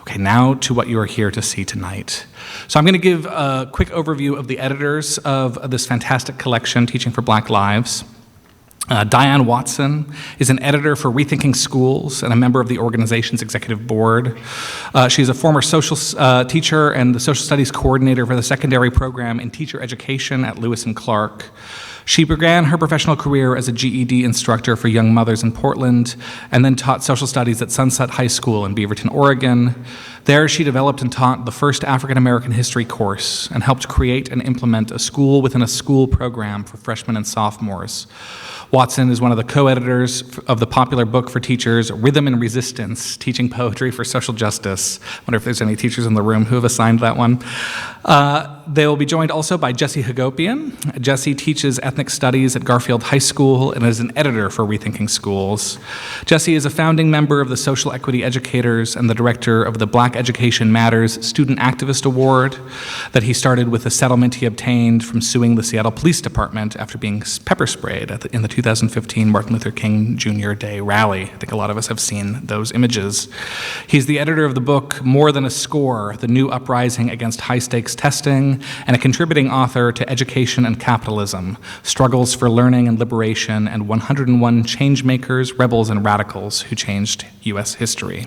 Okay, now to what you are here to see tonight. So I'm going to give a quick overview of the editors of this fantastic collection, Teaching for Black Lives. Dyan Watson is an editor for Rethinking Schools and a member of the organization's executive board. She's a former social teacher and the social studies coordinator for the secondary program in teacher education at Lewis and Clark. She began her professional career as a GED instructor for young mothers in Portland and then taught social studies at Sunset High School in Beaverton, Oregon. There, she developed and taught the first African American history course and helped create and implement a school within a school program for freshmen and sophomores. Watson is one of the co-editors of the popular book for teachers, Rhythm and Resistance, Teaching Poetry for Social Justice. I wonder if there's any teachers in the room who have assigned that one. They will be joined also by Jessie Hagopian. Jessie teaches ethnic studies at Garfield High School and is an editor for Rethinking Schools. Jessie is a founding member of the Social Equity Educators and the director of the Black Education Matters Student Activist Award that he started with a settlement he obtained from suing the Seattle Police Department after being pepper sprayed in the 2015 Martin Luther King Jr. Day rally. I think a lot of us have seen those images. He's the editor of the book More Than a Score, The New Uprising Against High-Stakes Testing, and a contributing author to Education and Capitalism, Struggles for Learning and Liberation, and 101 Changemakers, Rebels, and Radicals Who Changed U.S. History.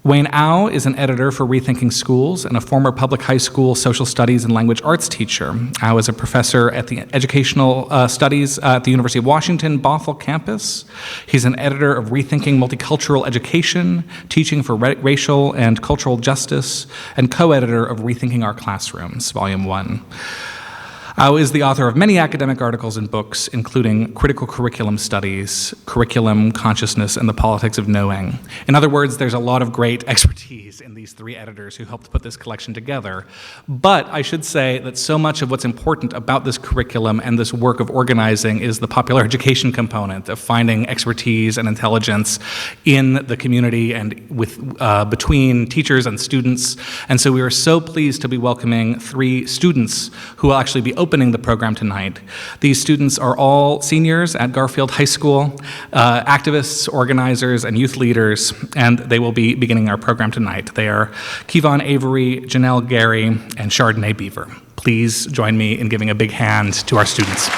Wayne Au is an editor for Rethinking Schools and a former public high school social studies and language arts teacher. Au is a professor at the educational studies at the University of Washington Bothell campus. He's an editor of Rethinking Multicultural Education, Teaching for Racial and Cultural Justice, and co-editor of Rethinking Our Classrooms, Volume 1. Au is the author of many academic articles and books, including Critical Curriculum Studies, Curriculum, Consciousness, and the Politics of Knowing. In other words, there's a lot of great expertise in these three editors who helped put this collection together. But I should say that so much of what's important about this curriculum and this work of organizing is the popular education component of finding expertise and intelligence in the community and between teachers and students. And so we are so pleased to be welcoming three students who will actually be opening the program tonight. These students are all seniors at Garfield High School, activists, organizers, and youth leaders, and they will be beginning our program tonight. They are Kevon Avery, Janelle Gary, and Chardonnay Beaver. Please join me in giving a big hand to our students.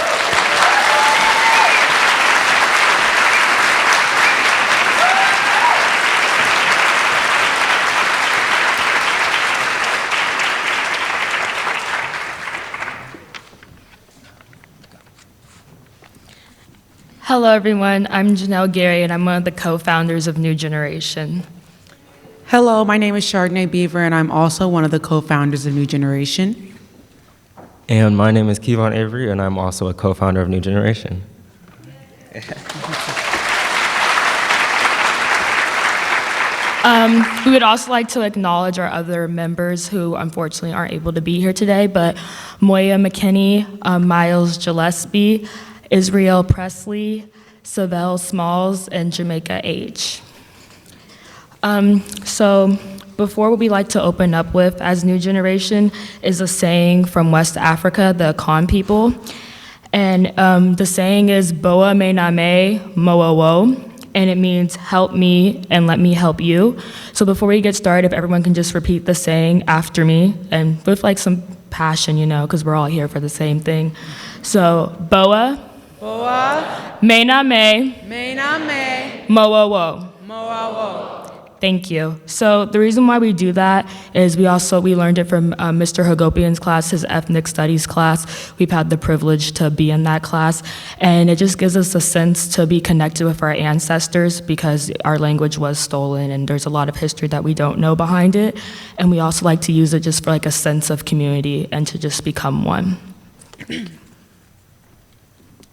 Hello, everyone. I'm Janelle Gary, and I'm one of the co-founders of New Generation. Hello, my name is Chardonnay Beaver, and I'm also one of the co-founders of New Generation. And my name is Kevon Avery, and I'm also a co-founder of New Generation. We would also like to acknowledge our other members who unfortunately aren't able to be here today, but Moya McKinney, Miles Gillespie, Israel Presley, Savelle Smalls, and Jamaica H. So before what we like to open up with as New Generation is a saying from West Africa, the Akan people. And the saying is, Boa me na me, moa wo, and it means help me and let me help you. So before we get started, if everyone can just repeat the saying after me, and with like some passion, you know, because we're all here for the same thing. So, Boa, Boa, me na me, moa wo. moa wo. Thank you. So the reason why we do that is we learned it from Mr. Hagopian's class, his ethnic studies class. We've had the privilege to be in that class, and it just gives us a sense to be connected with our ancestors because our language was stolen and there's a lot of history that we don't know behind it. And we also like to use it just for like a sense of community and to just become one.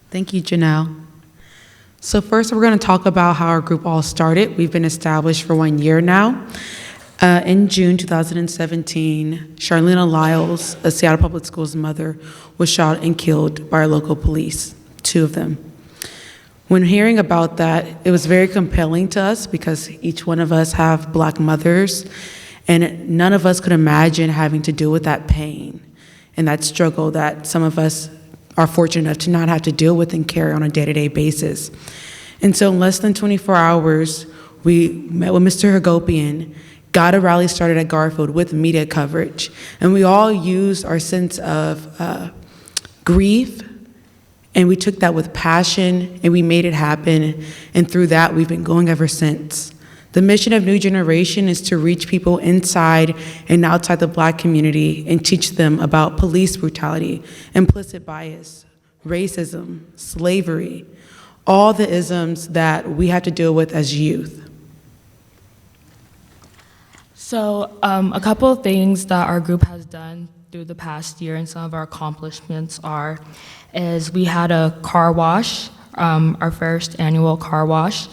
Thank you, Janelle. So first, we're going to talk about how our group all started. We've been established for 1 year now. In June 2017, Charlena Lyles, a Seattle Public Schools mother, was shot and killed by our local police, 2 of them. When hearing about that, it was very compelling to us because each one of us have Black mothers, and none of us could imagine having to deal with that pain and that struggle that some of us are fortunate enough to not have to deal with and carry on a day-to-day basis. And so in less than 24 hours, we met with Mr. Hagopian, got a rally started at Garfield with media coverage. And we all used our sense of grief, and we took that with passion, and we made it happen. And through that, we've been going ever since. The mission of New Generation is to reach people inside and outside the Black community and teach them about police brutality, implicit bias, racism, slavery, all the isms that we have to deal with as youth. So a couple of things that our group has done through the past year and some of our accomplishments is we had a car wash, our first annual car wash.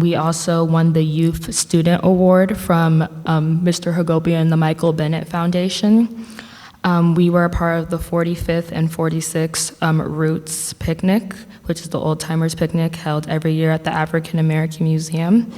We also won the Youth Student Award from Mr. Hagopian and the Michael Bennett Foundation. We were a part of the 45th and 46th Roots Picnic, which is the old timers picnic held every year at the African American Museum.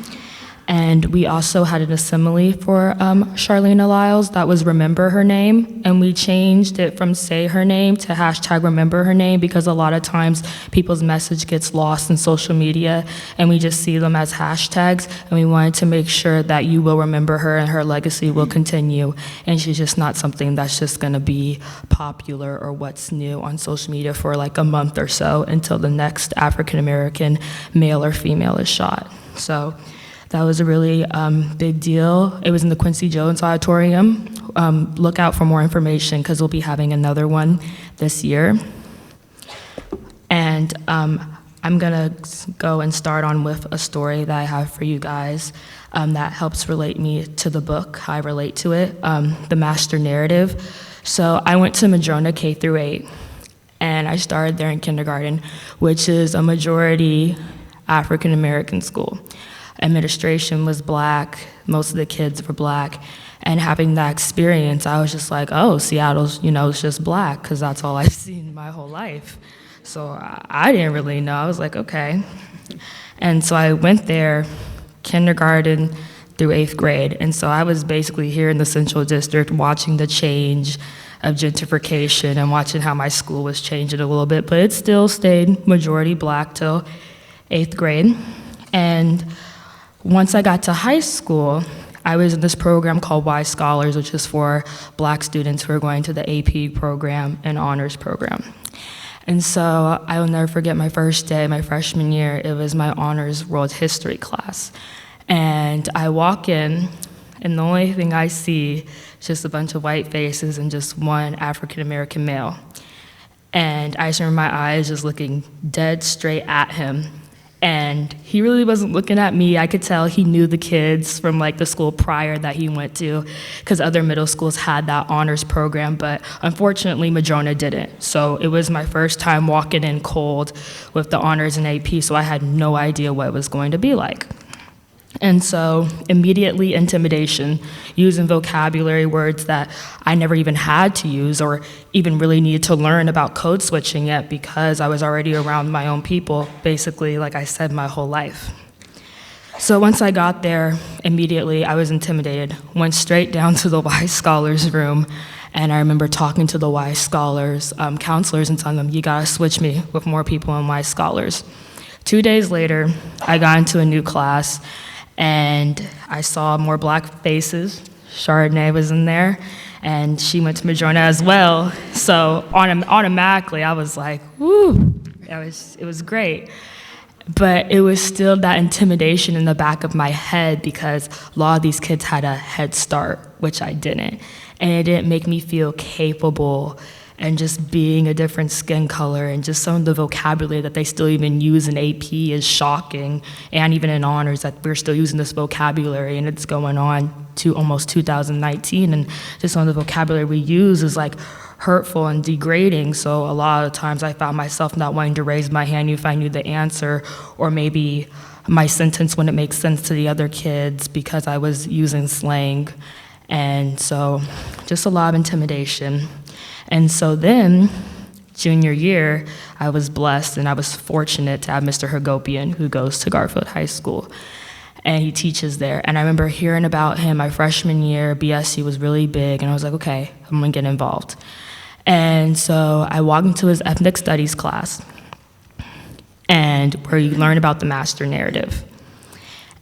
And we also had an assembly for Charlene Lyles that was Remember Her Name, and we changed it from Say Her Name to hashtag Remember Her Name because a lot of times people's message gets lost in social media and we just see them as hashtags, and we wanted to make sure that you will remember her and her legacy will continue, and she's just not something that's just gonna be popular or what's new on social media for like a month or so until the next African American male or female is shot. So that was a really big deal. It was in the Quincy Jones Auditorium. Look out for more information because we'll be having another one this year. And I'm gonna go and start on with a story that I have for you guys that helps relate me to the book, how I relate to it, the master narrative. So I went to Madrona K through 8, and I started there in kindergarten, which is a majority African American school. Administration was Black, most of the kids were Black, and having that experience, I was just like, oh, Seattle's, it's just Black, because that's all I've seen my whole life. So I didn't really know. I was like, okay. And so I went there, kindergarten through 8th grade, and so I was basically here in the Central District watching the change of gentrification and watching how my school was changing a little bit, but it still stayed majority Black till 8th grade. And once I got to high school, I was in this program called Y Scholars, which is for Black students who are going to the AP program and honors program. And so I will never forget my first day, my freshman year. It was my honors world history class. And I walk in, and the only thing I see is just a bunch of white faces and just one African American male. And I just remember my eyes just looking dead straight at him. And he really wasn't looking at me. I could tell he knew the kids from like the school prior that he went to, because other middle schools had that honors program, but unfortunately Madrona didn't. So it was my first time walking in cold with the honors and AP, so I had no idea what it was going to be like. And so immediately intimidation, using vocabulary words that I never even had to use or even really needed to learn about code switching yet, because I was already around my own people, basically, like I said, my whole life. So once I got there, immediately I was intimidated, went straight down to the Y Scholars room, and I remember talking to the Y Scholars counselors and telling them, you gotta switch me with more people in Y Scholars. 2 days later, I got into a new class, and I saw more Black faces. Chardonnay was in there, and she went to Madrona as well. So automatically, I was like, woo, it was great. But it was still that intimidation in the back of my head because a lot of these kids had a head start, which I didn't. And it didn't make me feel capable, and just being a different skin color and just some of the vocabulary that they still even use in AP is shocking, and even in honors that we're still using this vocabulary, and it's going on to almost 2019, and just some of the vocabulary we use is like hurtful and degrading. So a lot of times I found myself not wanting to raise my hand if I knew the answer, or maybe my sentence wouldn't make sense to the other kids because I was using slang. And so just a lot of intimidation. And so then, junior year, I was blessed and I was fortunate to have Mr. Hagopian, who goes to Garfield High School, and he teaches there. And I remember hearing about him my freshman year. BSC was really big, and I was like, okay, I'm gonna get involved. And so I walked into his ethnic studies class, and where you learn about the master narrative.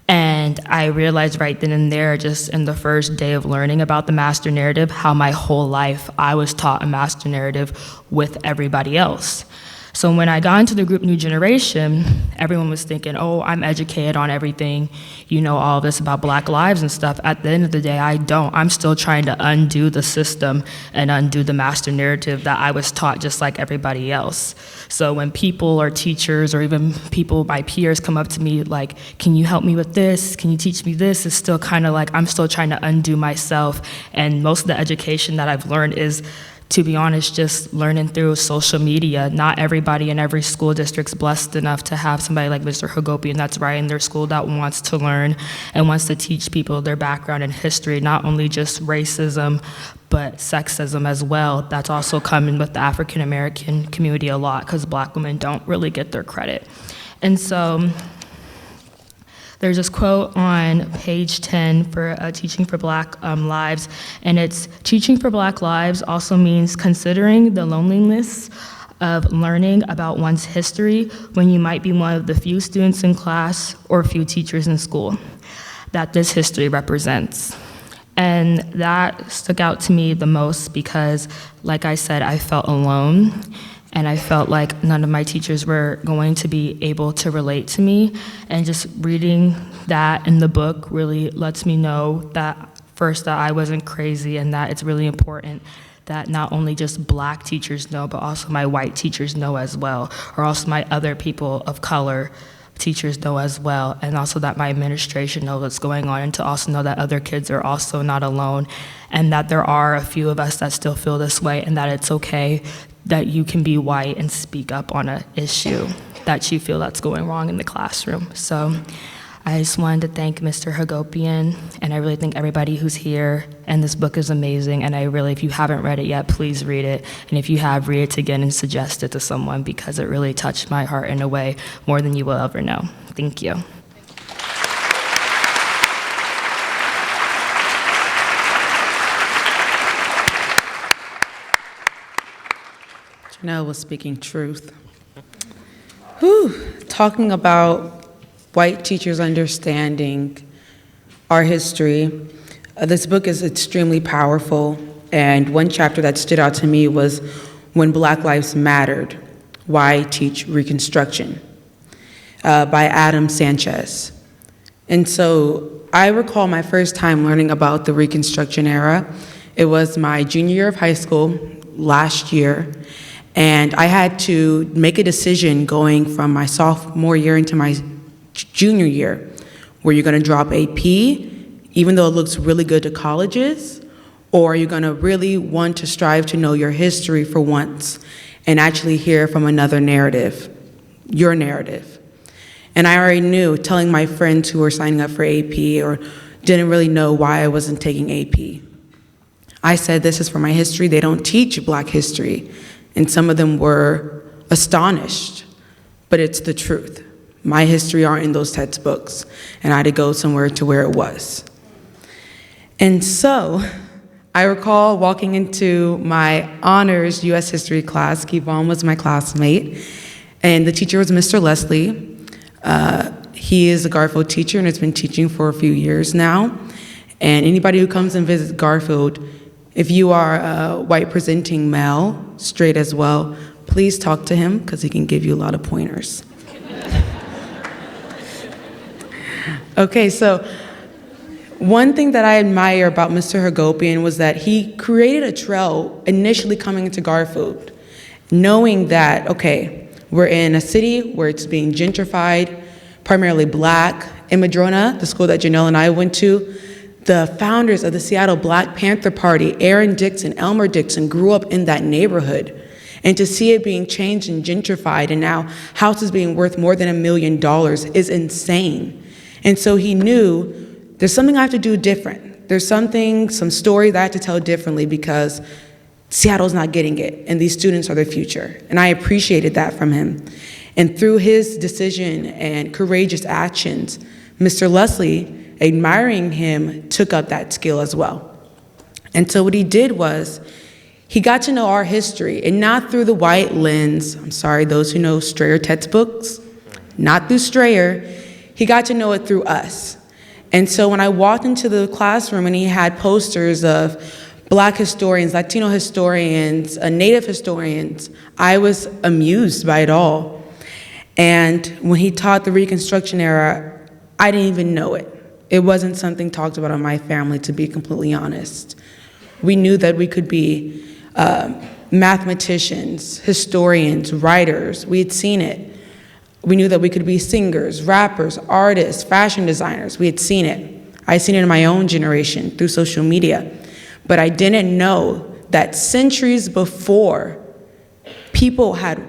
And I realized right then and there, just in the first day of learning about the master narrative, how my whole life I was taught a master narrative with everybody else. So when I got into the group New Generation, everyone was thinking, oh, I'm educated on everything, you know, all this about Black lives and stuff. At the end of the day, I don't. I'm still trying to undo the system and undo the master narrative that I was taught just like everybody else. So when people or teachers or even people, my peers, come up to me like, can you help me with this? Can you teach me this? It's still kind of like I'm still trying to undo myself. And most of the education that I've learned is, to be honest, just learning through social media. Not everybody in every school district's blessed enough to have somebody like Mr. Hagopian that's right in their school that wants to learn and wants to teach people their background and history, not only just racism, but sexism as well. That's also coming with the African American community a lot because Black women don't really get their credit. And so there's this quote on page 10 for Teaching for Black Lives, and it's, teaching for Black lives also means considering the loneliness of learning about one's history when you might be one of the few students in class or few teachers in school that this history represents. And that stuck out to me the most because, like I said, I felt alone. And I felt like none of my teachers were going to be able to relate to me. And just reading that in the book really lets me know that, first, that I wasn't crazy and that it's really important that not only just Black teachers know, but also my white teachers know as well, or also my other people of color teachers know as well, and also that my administration knows what's going on, and to also know that other kids are also not alone, and that there are a few of us that still feel this way, and that it's okay that you can be white and speak up on an issue that you feel that's going wrong in the classroom. So I just wanted to thank Mr. Hagopian, and I really thank everybody who's here, and this book is amazing, and I really, if you haven't read it yet, please read it, and if you have, read it again and suggest it to someone because it really touched my heart in a way more than you will ever know. Thank you. Janelle was speaking truth. Whew. Talking about white teachers understanding our history, this book is extremely powerful, and one chapter that stood out to me was When Black Lives Mattered, Why Teach Reconstruction, by Adam Sanchez. And so I recall my first time learning about the Reconstruction era. It was my junior year of high school last year, and I had to make a decision going from my sophomore year into my junior year, where you're gonna drop AP, even though it looks really good to colleges, or you're gonna really want to strive to know your history for once and actually hear from another narrative, your narrative. And I already knew, telling my friends who were signing up for AP or didn't really know why I wasn't taking AP. I said, this is for my history. They don't teach Black history. And some of them were astonished, but it's the truth. My history aren't in those textbooks, and I had to go somewhere to where it was. And so I recall walking into my honors US history class. Kevon was my classmate, and the teacher was Mr. Leslie. He is a Garfield teacher and has been teaching for a few years now. And anybody who comes and visits Garfield, if you are a white presenting male, straight as well, please talk to him because he can give you a lot of pointers. Okay, so one thing that I admire about Mr. Hagopian was that he created a trail initially coming into Garfield, knowing that, okay, we're in a city where it's being gentrified, primarily Black. In Madrona, the school that Janelle and I went to, the founders of the Seattle Black Panther Party, Aaron Dixon, Elmer Dixon, grew up in that neighborhood. And to see it being changed and gentrified and now houses being worth more than $1 million is insane. And so he knew there's something I have to do different. There's something, some story that I have to tell differently because Seattle's not getting it and these students are the future. And I appreciated that from him. And through his decision and courageous actions, Mr. Leslie, admiring him, took up that skill as well. And so what he did was, he got to know our history, and not through the white lens. I'm sorry, those who know Strayer textbooks, not through Strayer. He got to know it through us. And so when I walked into the classroom and he had posters of Black historians, Latino historians, Native historians, I was amused by it all. And when he taught the Reconstruction era, I didn't even know it. It wasn't something talked about in my family, to be completely honest. We knew that we could be mathematicians, historians, writers. We had seen it. We knew that we could be singers, rappers, artists, fashion designers. We had seen it. I had seen it in my own generation through social media. But I didn't know that centuries before, people had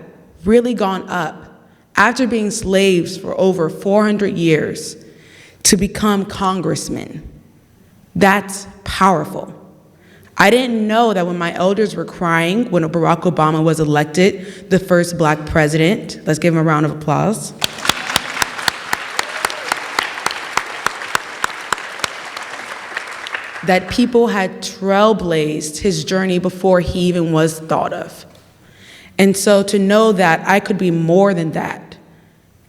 really gone up after being slaves for over 400 years to become congressmen. That's powerful. I didn't know that when my elders were crying when Barack Obama was elected the first Black president, let's give him a round of applause, that people had trailblazed his journey before he even was thought of. And so to know that I could be more than that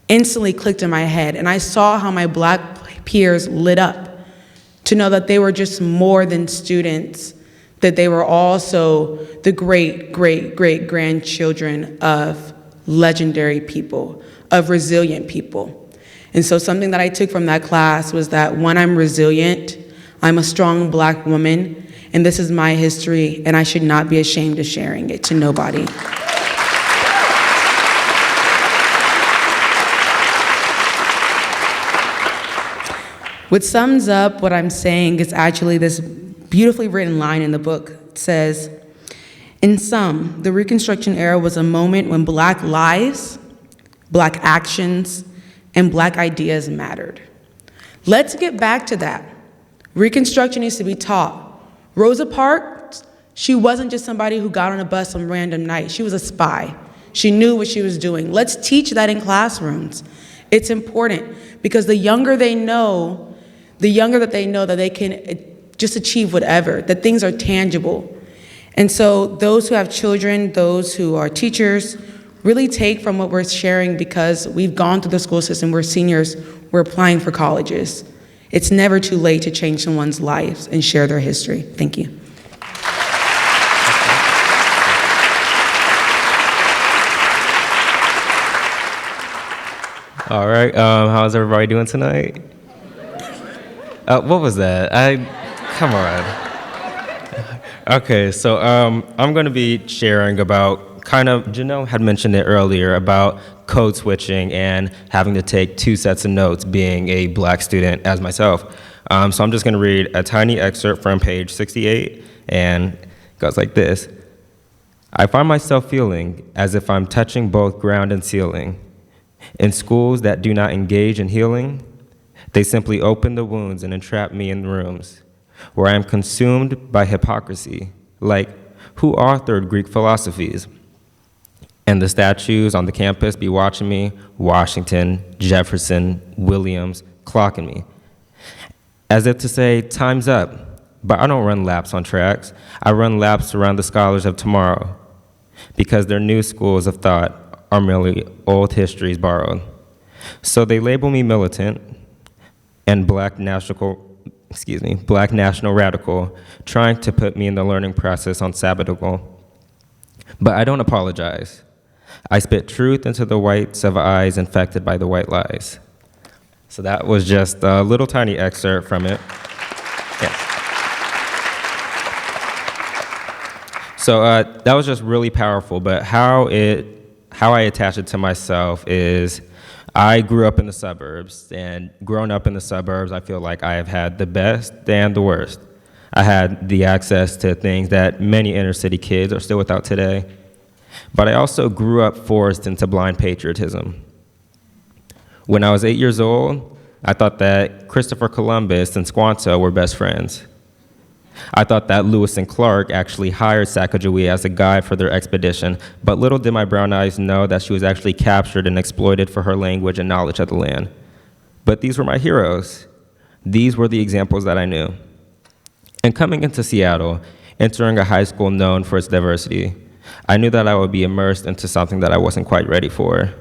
instantly clicked in my head, and I saw how my Black peers lit up to know that they were just more than students, that they were also the great, great, great grandchildren of legendary people, of resilient people. And so something that I took from that class was that when I'm resilient, I'm a strong Black woman, and this is my history, and I should not be ashamed of sharing it to nobody. What sums up what I'm saying is actually this beautifully written line in the book. It says, in sum, the Reconstruction era was a moment when Black lives, Black actions, and Black ideas mattered. Let's get back to that. Reconstruction needs to be taught. Rosa Parks, she wasn't just somebody who got on a bus some random night. She was a spy. She knew what she was doing. Let's teach that in classrooms. It's important because the younger they know, the younger that they know that they can just achieve whatever, that things are tangible. And so those who have children, those who are teachers, really take from what we're sharing because we've gone through the school system, we're seniors, we're applying for colleges. It's never too late to change someone's lives and share their history. Thank you. All right, how's everybody doing tonight? What was that? Come on. Okay, so I'm going to be sharing about Janelle had mentioned it earlier about code switching and having to take 2 sets of notes being a Black student as myself. So I'm just going to read a tiny excerpt from page 68, and it goes like this. I find myself feeling as if I'm touching both ground and ceiling. In schools that do not engage in healing, they simply open the wounds and entrap me in rooms where I am consumed by hypocrisy, like who authored Greek philosophies? And the statues on the campus be watching me, Washington, Jefferson, Williams, clocking me. As if to say, time's up, but I don't run laps on tracks. I run laps around the scholars of tomorrow because their new schools of thought are merely old histories borrowed. So they label me militant and Black national radical, trying to put me in the learning process on sabbatical. But I don't apologize. I spit truth into the whites of eyes infected by the white lies. So that was just a little tiny excerpt from it. Yes. So that was just really powerful, but how I attach it to myself is I grew up in the suburbs, and growing up in the suburbs, I feel like I have had the best and the worst. I had the access to things that many inner city kids are still without today, but I also grew up forced into blind patriotism. When I was 8 years old, I thought that Christopher Columbus and Squanto were best friends. I thought that Lewis and Clark actually hired Sacagawea as a guide for their expedition, but little did my brown eyes know that she was actually captured and exploited for her language and knowledge of the land. But these were my heroes. These were the examples that I knew. And coming into Seattle, entering a high school known for its diversity, I knew that I would be immersed into something that I wasn't quite ready for.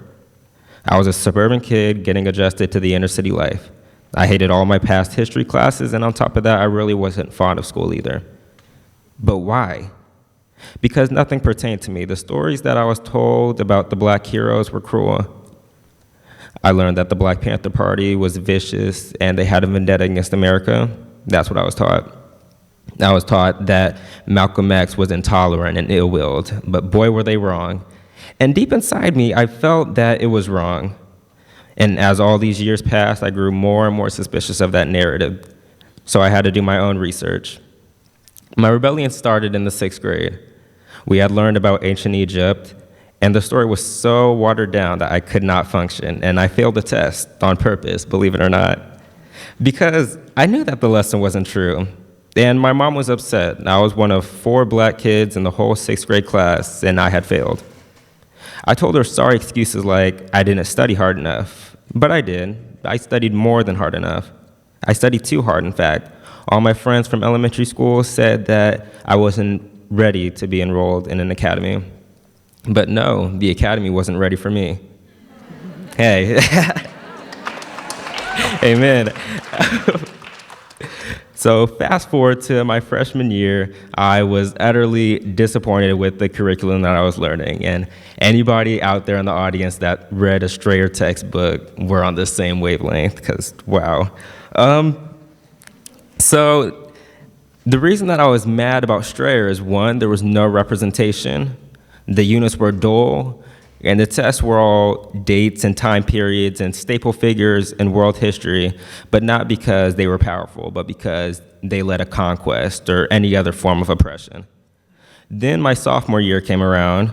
I was a suburban kid getting adjusted to the inner city life. I hated all my past history classes, and on top of that, I really wasn't fond of school either. But why? Because nothing pertained to me. The stories that I was told about the black heroes were cruel. I learned that the Black Panther Party was vicious and they had a vendetta against America. That's what I was taught. I was taught that Malcolm X was intolerant and ill-willed, but boy, were they wrong. And deep inside me, I felt that it was wrong. And as all these years passed, I grew more and more suspicious of that narrative. So I had to do my own research. My rebellion started in the 6th grade. We had learned about ancient Egypt, and the story was so watered down that I could not function, and I failed the test on purpose, believe it or not, because I knew that the lesson wasn't true. And my mom was upset. I was one of 4 black kids in the whole 6th grade class, and I had failed. I told her sorry excuses like I didn't study hard enough, but I did. I studied more than hard enough. I studied too hard, in fact. All my friends from elementary school said that I wasn't ready to be enrolled in an academy. But no, the academy wasn't ready for me. Hey. Amen. So fast forward to my freshman year, I was utterly disappointed with the curriculum that I was learning. And anybody out there in the audience that read a Strayer textbook were on the same wavelength, because wow. So the reason that I was mad about Strayer is, one, there was no representation. The units were dull, and the tests were all dates and time periods and staple figures in world history, but not because they were powerful, but because they led a conquest or any other form of oppression. Then my sophomore year came around,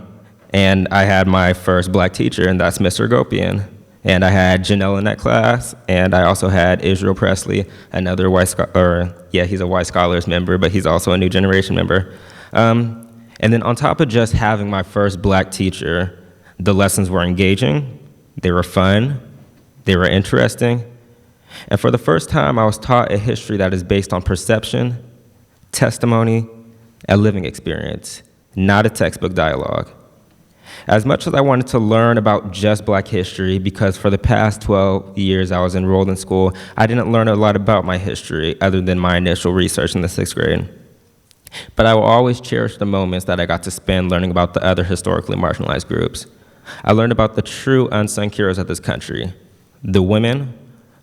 and I had my first black teacher, and that's Mr. Hagopian. And I had Janelle in that class, and I also had Israel Presley, another he's a White Scholars member, but he's also a New Generation member. And then on top of just having my first black teacher, the lessons were engaging, they were fun, they were interesting, and for the first time, I was taught a history that is based on perception, testimony, and living experience, not a textbook dialogue. As much as I wanted to learn about just black history, because for the past 12 years I was enrolled in school, I didn't learn a lot about my history other than my initial research in the 6th grade. But I will always cherish the moments that I got to spend learning about the other historically marginalized groups. I learned about the true unsung heroes of this country, the women,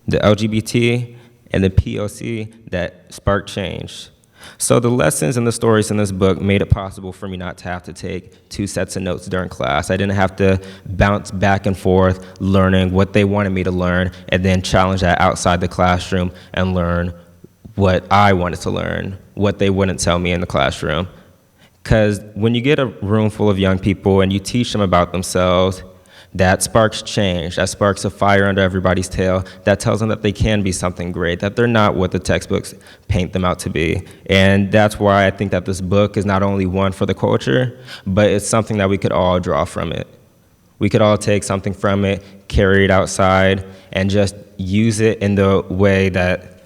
the LGBT, and the POC that sparked change. So the lessons and the stories in this book made it possible for me not to have to take 2 sets of notes during class. I didn't have to bounce back and forth learning what they wanted me to learn and then challenge that outside the classroom and learn what I wanted to learn, what they wouldn't tell me in the classroom. Because when you get a room full of young people and you teach them about themselves, that sparks change, that sparks a fire under everybody's tail, that tells them that they can be something great, that they're not what the textbooks paint them out to be. And that's why I think that this book is not only one for the culture, but it's something that we could all draw from it. We could all take something from it, carry it outside, and just use it in the way that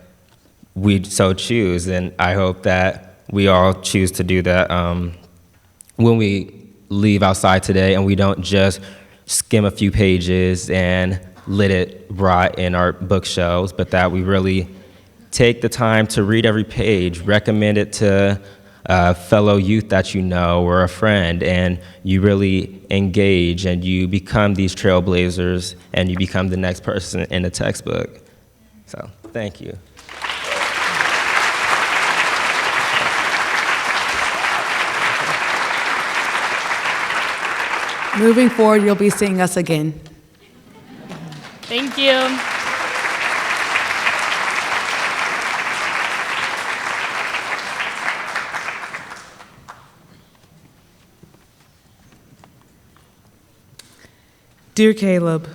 we so choose. And I hope that we all choose to do that when we leave outside today, and we don't just skim a few pages and let it rot in our bookshelves, but that we really take the time to read every page, recommend it to a fellow youth that you know or a friend, and you really engage and you become these trailblazers and you become the next person in the textbook. So, thank you. Moving forward, you'll be seeing us again. Thank you. Dear Caleb,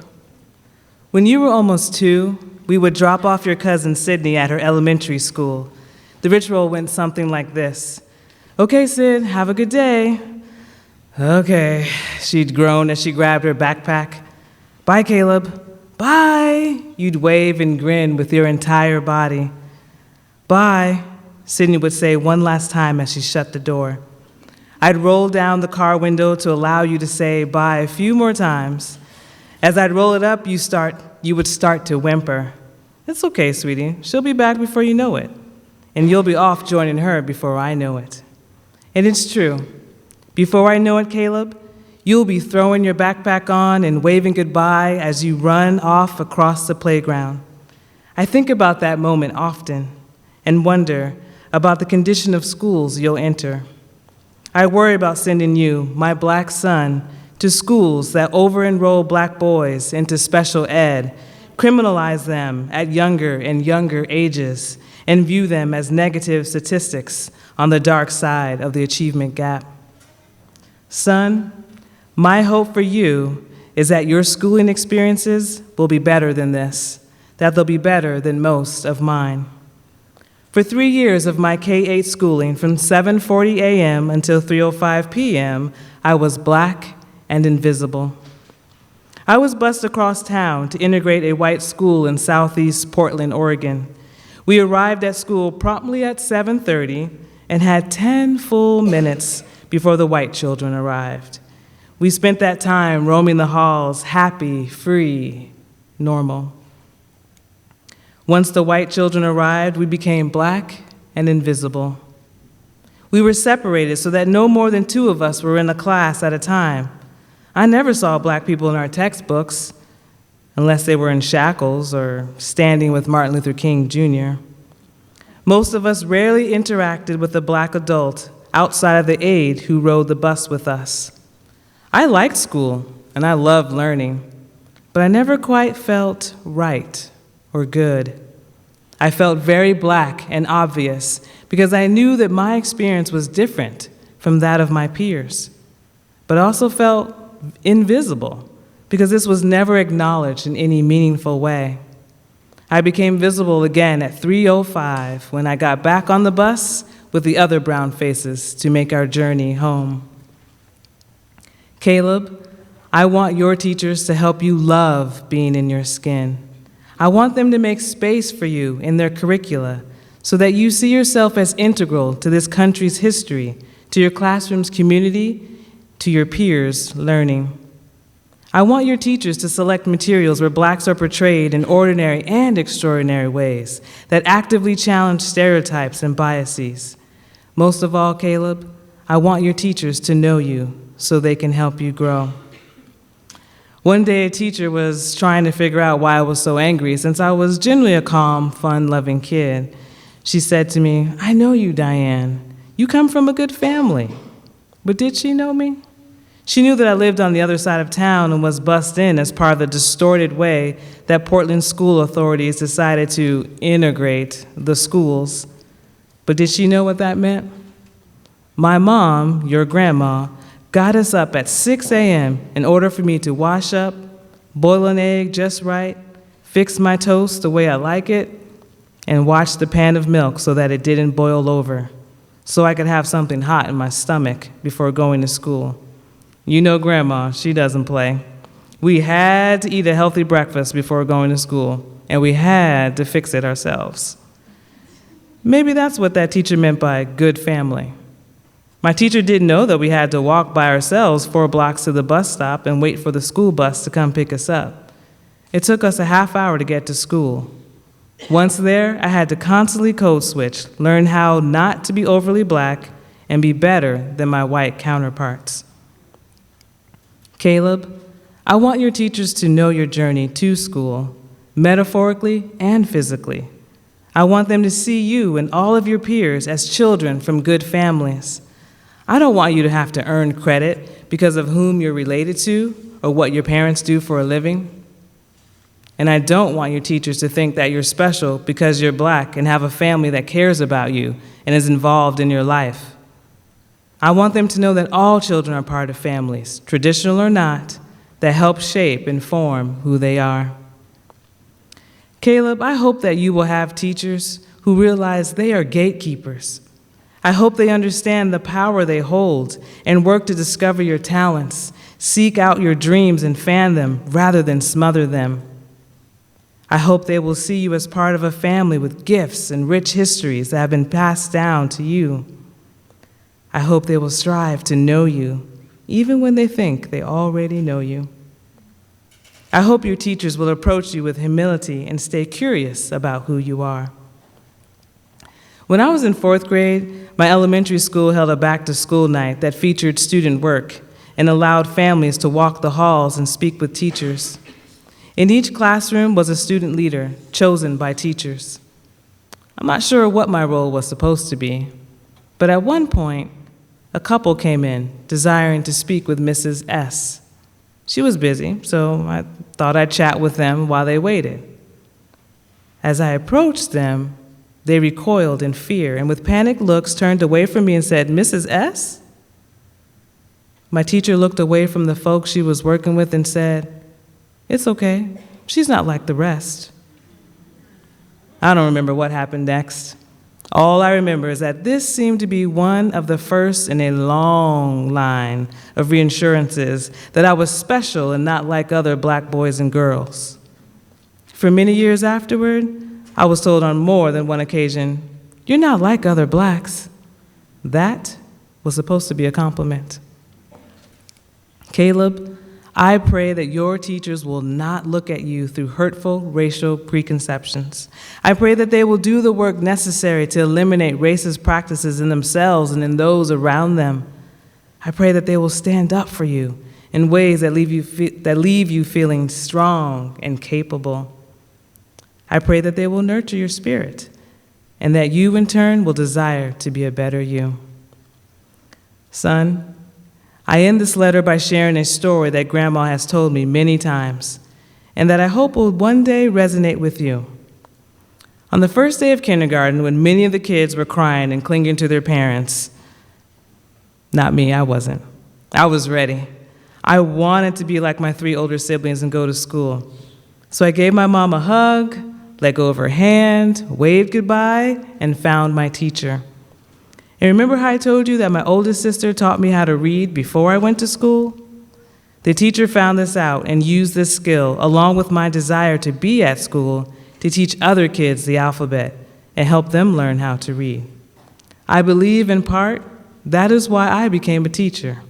when you were almost 2, we would drop off your cousin Sydney at her elementary school. The ritual went something like this. Okay, Sid, have a good day. Okay, she'd groan as she grabbed her backpack. Bye, Caleb. Bye. You'd wave and grin with your entire body. Bye, Sydney would say one last time as she shut the door. I'd roll down the car window to allow you to say bye a few more times. As I'd roll it up, you would start to whimper. It's okay, sweetie. She'll be back before you know it. And you'll be off joining her before I know it. And it's true. Before I know it, Caleb, you'll be throwing your backpack on and waving goodbye as you run off across the playground. I think about that moment often and wonder about the condition of schools you'll enter. I worry about sending you, my black son, to schools that over-enroll black boys into special ed, criminalize them at younger and younger ages, and view them as negative statistics on the dark side of the achievement gap. Son, my hope for you is that your schooling experiences will be better than this, that they'll be better than most of mine. For 3 years of my K-8 schooling, from 7:40 a.m. until 3:05 p.m., I was black and invisible. I was bused across town to integrate a white school in southeast Portland, Oregon. We arrived at school promptly at 7:30 and had 10 full minutes before the white children arrived. We spent that time roaming the halls, happy, free, normal. Once the white children arrived, we became black and invisible. We were separated so that no more than 2 of us were in a class at a time. I never saw black people in our textbooks, unless they were in shackles or standing with Martin Luther King Jr. Most of us rarely interacted with a black adult outside of the aide who rode the bus with us. I liked school, and I loved learning, but I never quite felt right or good. I felt very black and obvious because I knew that my experience was different from that of my peers, but also felt invisible because this was never acknowledged in any meaningful way. I became visible again at 3:05 when I got back on the bus with the other brown faces to make our journey home. Caleb, I want your teachers to help you love being in your skin. I want them to make space for you in their curricula so that you see yourself as integral to this country's history, to your classroom's community, to your peers' learning. I want your teachers to select materials where blacks are portrayed in ordinary and extraordinary ways that actively challenge stereotypes and biases. Most of all, Caleb, I want your teachers to know you so they can help you grow. One day, a teacher was trying to figure out why I was so angry since I was generally a calm, fun-loving kid. She said to me, "I know you, Diane. You come from a good family." But did she know me? She knew that I lived on the other side of town and was bussed in as part of the distorted way that Portland school authorities decided to integrate the schools. But did she know what that meant? My mom, your grandma, got us up at 6 a.m. in order for me to wash up, boil an egg just right, fix my toast the way I like it, and watch the pan of milk so that it didn't boil over, so I could have something hot in my stomach before going to school. You know Grandma, she doesn't play. We had to eat a healthy breakfast before going to school, and we had to fix it ourselves. Maybe that's what that teacher meant by good family. My teacher didn't know that we had to walk by ourselves 4 blocks to the bus stop and wait for the school bus to come pick us up. It took us a half hour to get to school. Once there, I had to constantly code switch, learn how not to be overly black, and be better than my white counterparts. Caleb, I want your teachers to know your journey to school, metaphorically and physically. I want them to see you and all of your peers as children from good families. I don't want you to have to earn credit because of whom you're related to or what your parents do for a living. And I don't want your teachers to think that you're special because you're black and have a family that cares about you and is involved in your life. I want them to know that all children are part of families, traditional or not, that help shape and form who they are. Caleb, I hope that you will have teachers who realize they are gatekeepers. I hope they understand the power they hold and work to discover your talents, seek out your dreams and fan them rather than smother them. I hope they will see you as part of a family with gifts and rich histories that have been passed down to you. I hope they will strive to know you, even when they think they already know you. I hope your teachers will approach you with humility and stay curious about who you are. When I was in 4th grade, my elementary school held a back-to-school night that featured student work and allowed families to walk the halls and speak with teachers. In each classroom was a student leader chosen by teachers. I'm not sure what my role was supposed to be, but at one point, a couple came in desiring to speak with Mrs. S. She was busy, so I thought I'd chat with them while they waited. As I approached them, they recoiled in fear and with panicked looks turned away from me and said, "Mrs. S?" My teacher looked away from the folks she was working with and said, "It's okay, she's not like the rest." I don't remember what happened next. All I remember is that this seemed to be one of the first in a long line of reassurances that I was special and not like other black boys and girls. For many years afterward, I was told on more than one occasion, "You're not like other blacks." That was supposed to be a compliment. Caleb, I pray that your teachers will not look at you through hurtful racial preconceptions. I pray that they will do the work necessary to eliminate racist practices in themselves and in those around them. I pray that they will stand up for you in ways that leave you feeling strong and capable. I pray that they will nurture your spirit and that you, in turn, will desire to be a better you. Son, I end this letter by sharing a story that Grandma has told me many times and that I hope will one day resonate with you. On the first day of kindergarten, when many of the kids were crying and clinging to their parents, not me, I wasn't. I was ready. I wanted to be like my 3 older siblings and go to school. So I gave my mom a hug, let go of her hand, waved goodbye, and found my teacher. And remember how I told you that my oldest sister taught me how to read before I went to school? The teacher found this out and used this skill, along with my desire to be at school, to teach other kids the alphabet and help them learn how to read. I believe, in part, that is why I became a teacher.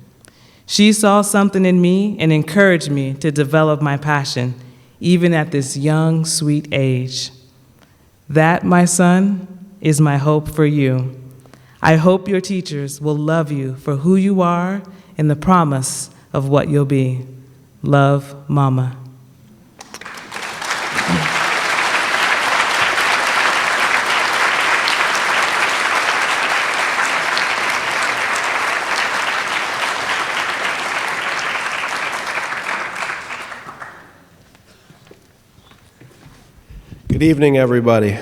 She saw something in me and encouraged me to develop my passion, even at this young, sweet age. That, my son, is my hope for you. I hope your teachers will love you for who you are and the promise of what you'll be. Love, Mama. Good evening, everybody.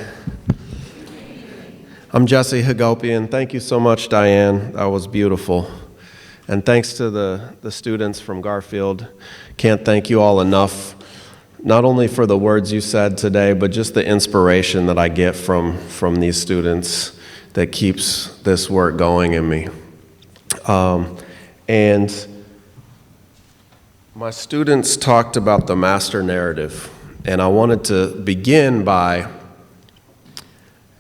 I'm Jesse Hagopian. Thank you so much, Diane. That was beautiful. And thanks to the students from Garfield. Can't thank you all enough, not only for the words you said today, but just the inspiration that I get from these students that keeps this work going in me. And my students talked about the master narrative, and I wanted to begin by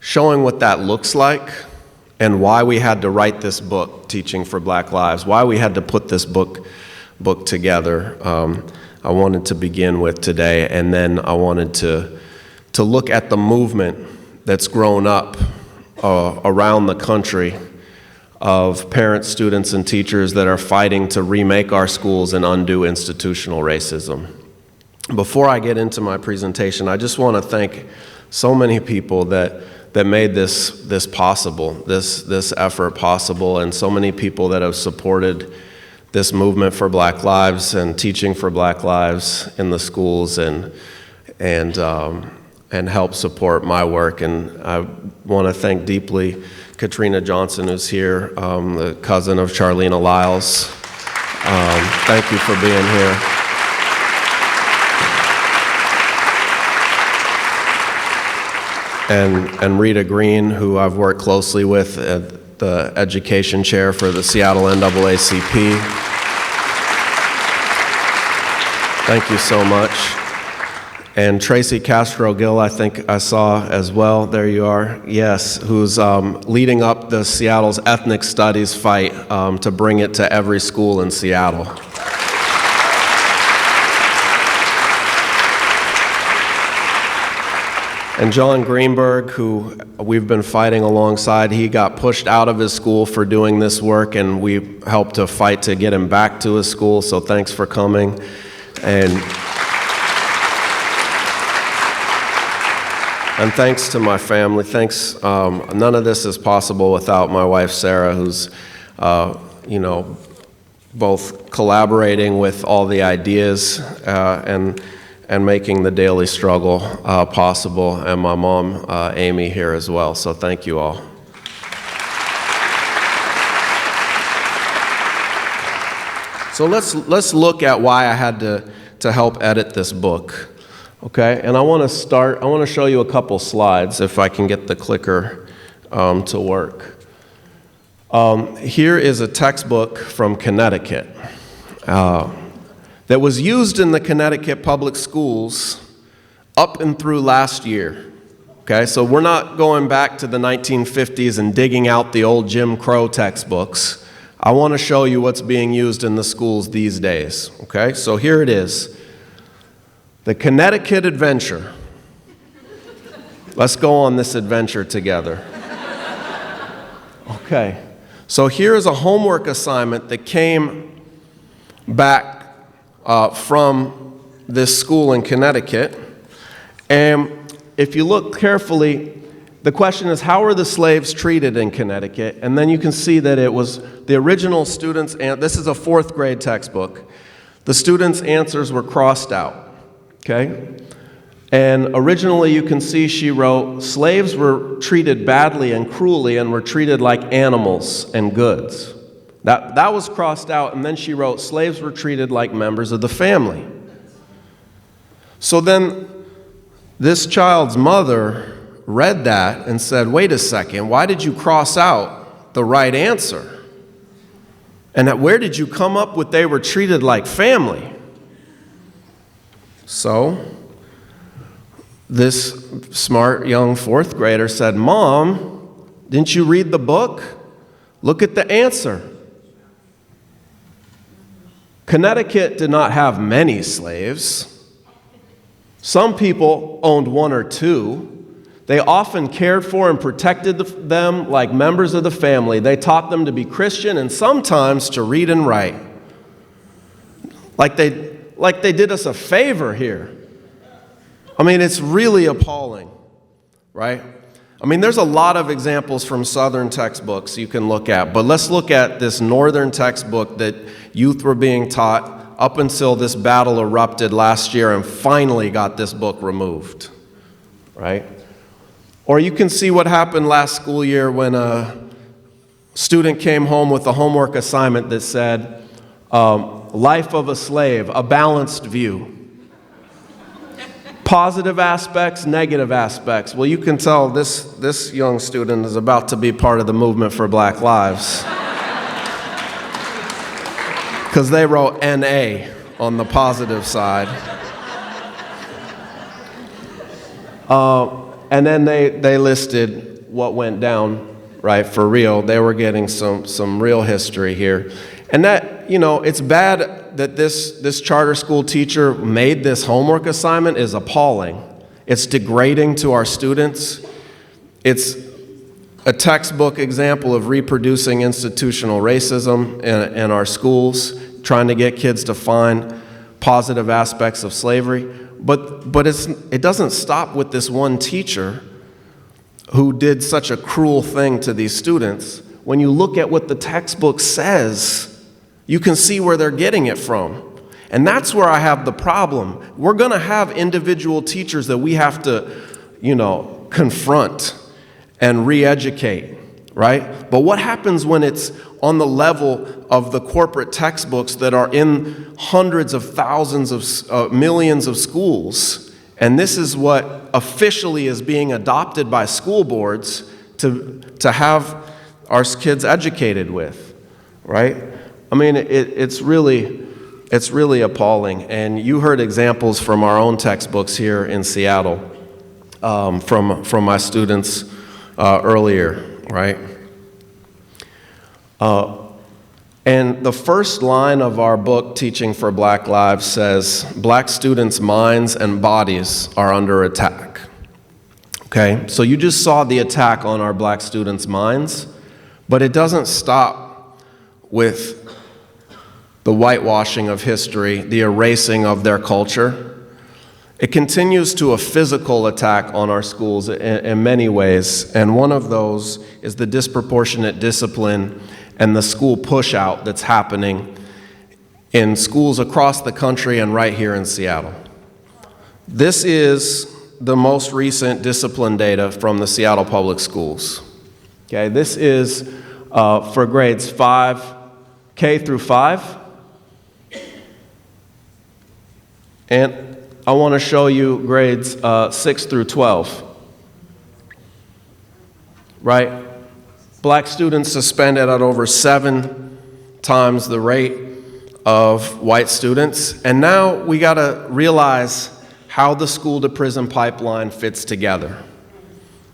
showing what that looks like and why we had to write this book, Teaching for Black Lives, why we had to put this book together. I wanted to begin with today, and then I wanted to look at the movement that's grown up around the country of parents, students, and teachers that are fighting to remake our schools and undo institutional racism. Before I get into my presentation, I just want to thank so many people that made this possible, this effort possible, and so many people that have supported this movement for Black lives and teaching for Black lives in the schools and help support my work. And I want to thank deeply Katrina Johnson, who's here, the cousin of Charlena Lyles. Thank you for being here. And Rita Green, who I've worked closely with at the education chair for the Seattle NAACP. Thank you so much. And Tracy Castro-Gill, I think I saw as well, there you are, yes, who's leading up the Seattle's ethnic studies fight to bring it to every school in Seattle. And John Greenberg, who we've been fighting alongside, he got pushed out of his school for doing this work, and we helped to fight to get him back to his school, so thanks for coming. And thanks to my family. Thanks. None of this is possible without my wife, Sarah, who's, both collaborating with all the ideas and making the daily struggle possible, and my mom, Amy, here as well. So thank you all. So let's look at why I had to help edit this book. Okay, and I want to show you a couple slides, if I can get the clicker to work. Here is a textbook from Connecticut that was used in the Connecticut public schools up and through last year. Okay, so we're not going back to the 1950s and digging out the old Jim Crow textbooks. I want to show you what's being used in the schools these days. Okay, so here it is. The Connecticut Adventure. Let's go on this adventure together. Okay, so here's a homework assignment that came back from this school in Connecticut. And if you look carefully, the question is, how were the slaves treated in Connecticut? And then you can see that it was the original students, and this is a 4th grade textbook. The students' answers were crossed out. Okay? And originally you can see she wrote, slaves were treated badly and cruelly and were treated like animals and goods. That was crossed out, and then she wrote, slaves were treated like members of the family. So then this child's mother read that and said, wait a second, why did you cross out the right answer? And where did you come up with they were treated like family? So this smart young 4th grader said, Mom, didn't you read the book? Look at the answer. Connecticut did not have many slaves. Some people owned 1 or 2. They often cared for and protected them like members of the family. They taught them to be Christian and sometimes to read and write. Like they did us a favor here. I mean, it's really appalling, right? I mean, there's a lot of examples from Southern textbooks you can look at, but let's look at this Northern textbook that youth were being taught up until this battle erupted last year and finally got this book removed, right? Or you can see what happened last school year when a student came home with a homework assignment that said, Life of a Slave, a balanced view. Positive aspects, negative aspects. Well, you can tell this young student is about to be part of the movement for Black Lives. Because they wrote NA on the positive side. And then they listed what went down, right, for real. They were getting some real history here. And that, it's bad that this charter school teacher made this homework assignment is appalling. It's degrading to our students. It's a textbook example of reproducing institutional racism in our schools, trying to get kids to find positive aspects of slavery. But it doesn't stop with this one teacher who did such a cruel thing to these students. When you look at what the textbook says, you can see where they're getting it from. And that's where I have the problem. We're going to have individual teachers that we have to, confront and re-educate, right? But what happens when it's on the level of the corporate textbooks that are in hundreds of thousands of millions of schools? And this is what officially is being adopted by school boards to have our kids educated with, right? I mean, it's really appalling. And you heard examples from our own textbooks here in Seattle, from my students earlier, right? And the first line of our book, Teaching for Black Lives, says, Black students' minds and bodies are under attack. Okay, so you just saw the attack on our black students' minds, but it doesn't stop with the whitewashing of history, the erasing of their culture. It continues to a physical attack on our schools in many ways, and one of those is the disproportionate discipline and the school push-out that's happening in schools across the country and right here in Seattle. This is the most recent discipline data from the Seattle Public Schools. Okay, this is for grades 5, K through 5. And I want to show you grades 6 through 12. Right? Black students suspended at over 7 times the rate of white students. And now we got to realize how the school-to-prison pipeline fits together.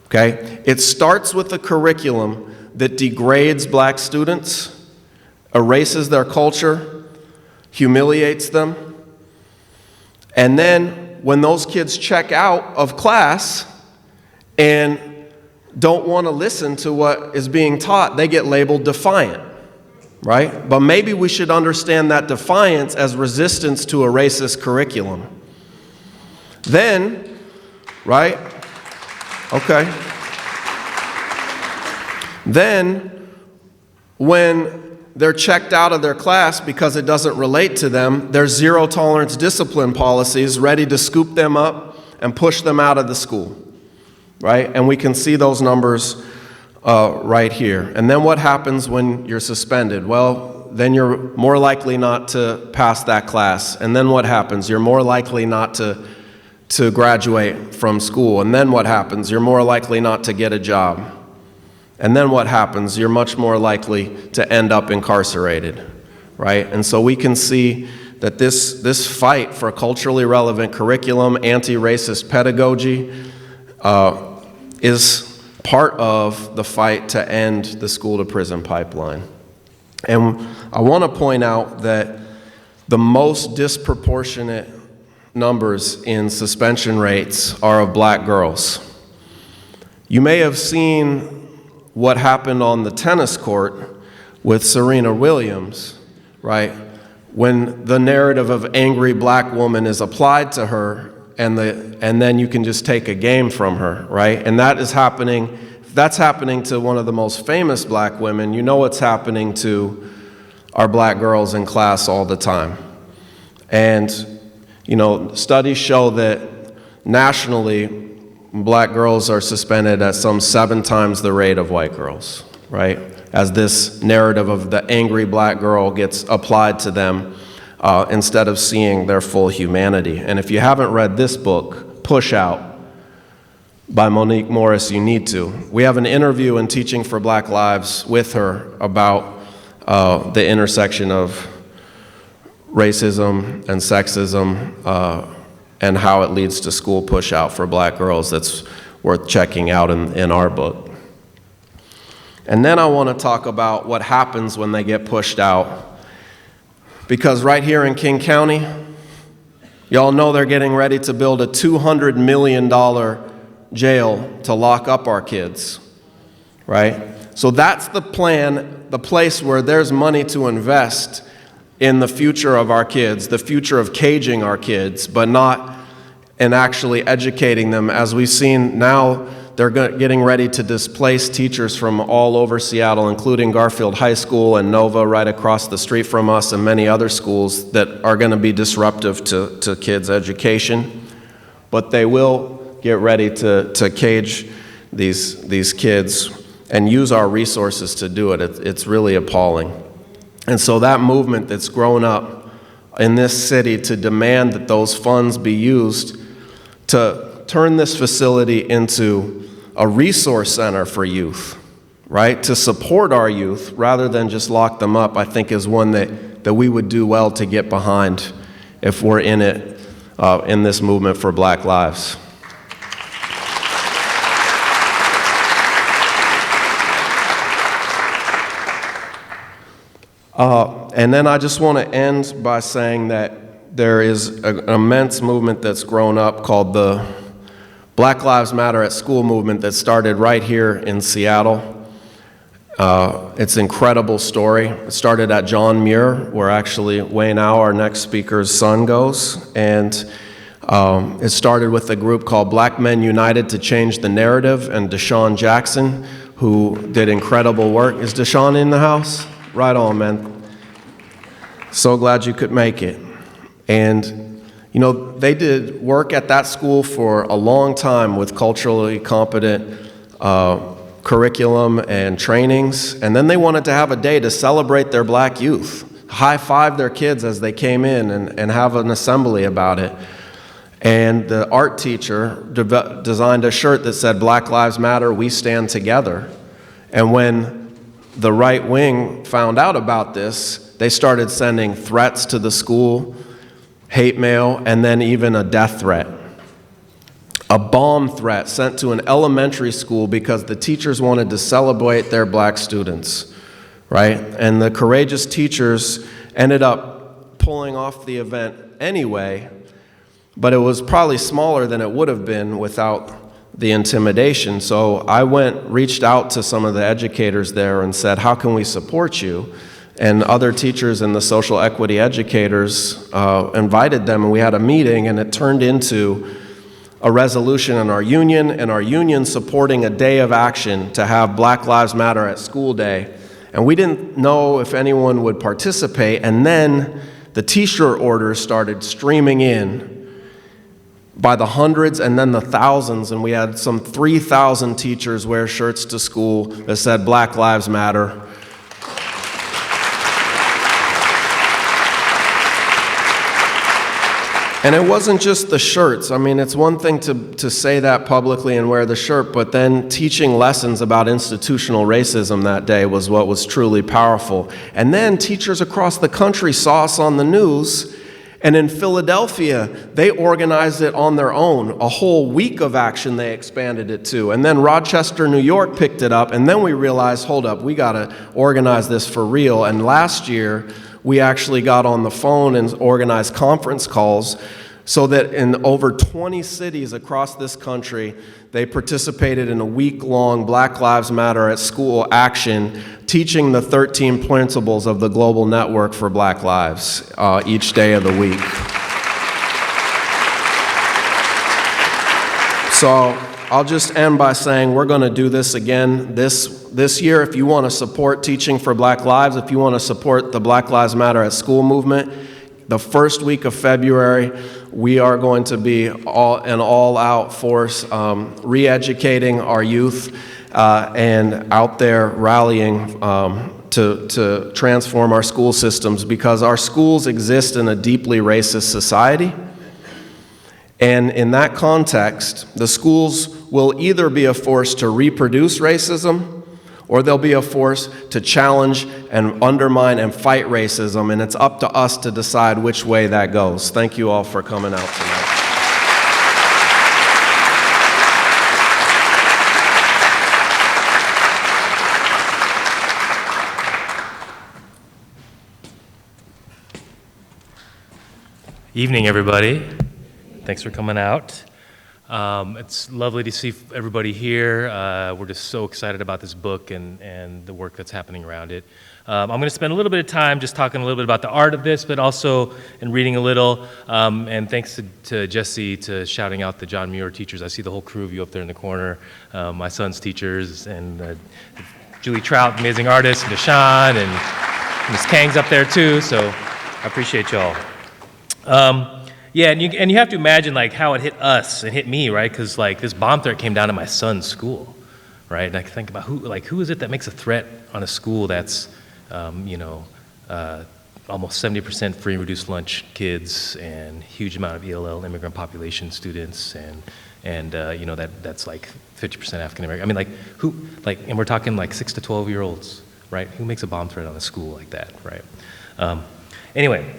Okay? It starts with a curriculum that degrades black students, erases their culture, humiliates them, and then when those kids check out of class and don't want to listen to what is being taught, they get labeled defiant, right? But maybe we should understand that defiance as resistance to a racist curriculum. Then, right? Okay. Then, when they're checked out of their class because it doesn't relate to them, there's zero tolerance discipline policies ready to scoop them up and push them out of the school, right? And we can see those numbers right here. And then what happens when you're suspended? Well, then you're more likely not to pass that class. And then what happens? You're more likely not to graduate from school. And then what happens? You're more likely not to get a job. And then what happens? You're much more likely to end up incarcerated, right? And so we can see that this fight for culturally relevant curriculum, anti-racist pedagogy, is part of the fight to end the school-to-prison pipeline. And I want to point out that the most disproportionate numbers in suspension rates are of black girls. You may have seen what happened on the tennis court with Serena Williams, right? When the narrative of angry black woman is applied to her, and then you can just take a game from her, right? And that is happening, if that's happening to one of the most famous black women, you know it's happening to our black girls in class all the time. And, you know, studies show that nationally, black girls are suspended at some 7 times the rate of white girls, right? As this narrative of the angry black girl gets applied to them instead of seeing their full humanity. And if you haven't read this book, Push Out, by Monique Morris, you need to. We have an interview in Teaching for Black Lives with her about the intersection of racism and sexism and how it leads to school push-out for black girls that's worth checking out in our book. And then I want to talk about what happens when they get pushed out. Because right here in King County, y'all know they're getting ready to build a $200 million jail to lock up our kids, right? So that's the plan, the place where there's money to invest in the future of our kids, the future of caging our kids, but not in actually educating them. As we've seen now, they're getting ready to displace teachers from all over Seattle, including Garfield High School and Nova right across the street from us, and many other schools that are going to be disruptive to kids' education. But they will get ready to cage these kids and use our resources to do it. It's really appalling. And so that movement that's grown up in this city to demand that those funds be used to turn this facility into a resource center for youth, right? To support our youth rather than just lock them up, I think is one that we would do well to get behind if we're in it, in this movement for Black lives. And then I just want to end by saying that there is an immense movement that's grown up called the Black Lives Matter at School movement that started right here in Seattle. It's an incredible story. It started at John Muir, where actually Wayne Au, our next speaker's son, goes. And it started with a group called Black Men United to Change the Narrative, and Deshaun Jackson, who did incredible work. Is Deshaun in the house? Right on, man. So glad you could make it. And, you know, they did work at that school for a long time with culturally competent curriculum and trainings. And then they wanted to have a day to celebrate their black youth, high-five their kids as they came in and have an assembly about it. And the art teacher designed a shirt that said, "Black Lives Matter, we stand together." And when the right wing found out about this, they started sending threats to the school, hate mail, and then even a death threat. A bomb threat sent to an elementary school because the teachers wanted to celebrate their black students, right? And the courageous teachers ended up pulling off the event anyway, but it was probably smaller than it would have been without the intimidation. So I reached out to some of the educators there and said, "How can we support you?" And other teachers and the social equity educators invited them, and we had a meeting, and it turned into a resolution in our union, and our union supporting a day of action to have Black Lives Matter at School Day. And we didn't know if anyone would participate, and then the t-shirt orders started streaming in by the hundreds and then the thousands, and we had some 3,000 teachers wear shirts to school that said Black Lives Matter. And it wasn't just the shirts. I mean, it's one thing to say that publicly and wear the shirt, but then teaching lessons about institutional racism that day was what was truly powerful. And then teachers across the country saw us on the news, and in Philadelphia, they organized it on their own. A whole week of action they expanded it to. And then Rochester, New York picked it up, and then we realized, hold up, we gotta organize this for real. And last year, we actually got on the phone and organized conference calls so that in over 20 cities across this country, they participated in a week-long Black Lives Matter at School action, teaching the 13 principles of the Global Network for Black Lives each day of the week. So I'll just end by saying we're going to do this again this year. If you want to support Teaching for Black Lives, if you want to support the Black Lives Matter at School movement, the first week of February, we are going to be an all-out force, re-educating our youth and out there rallying to transform our school systems, because our schools exist in a deeply racist society. And in that context, the schools will either be a force to reproduce racism, or they'll be a force to challenge and undermine and fight racism, and it's up to us to decide which way that goes. Thank you all for coming out tonight. Evening, everybody. Thanks for coming out. It's lovely to see everybody here. We're just so excited about this book and the work that's happening around it. I'm going to spend a little bit of time just talking a little bit about the art of this, but also in reading a little. And thanks to Jesse to shouting out the John Muir teachers. I see the whole crew of you up there in the corner. My son's teachers, and Julie Trout, amazing artist, and Deshaun, and Ms. Kang's up there too. So I appreciate y'all. Yeah, and you have to imagine like how it hit us and hit me, right? Because like this bomb threat came down to my son's school, right? And I think about who is it that makes a threat on a school that's, almost 70% free and reduced lunch kids and huge amount of ELL immigrant population students and that's like 50% African American. I mean, and we're talking like 6 to 12-year-olds, right? Who makes a bomb threat on a school like that, right? Anyway.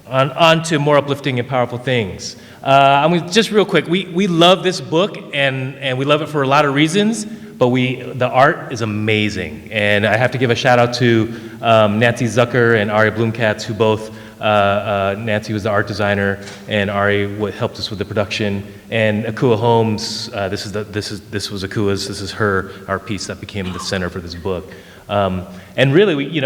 On to more uplifting and powerful things. Just real quick, we love this book and we love it for a lot of reasons, but the art is amazing. And I have to give a shout out to Nancy Zucker and Aria Bloomkatz, who both Nancy was the art designer, and Ari helped us with the production. And Akua Holmes, this was Akua's. This is her art piece that became the center for this book. And really,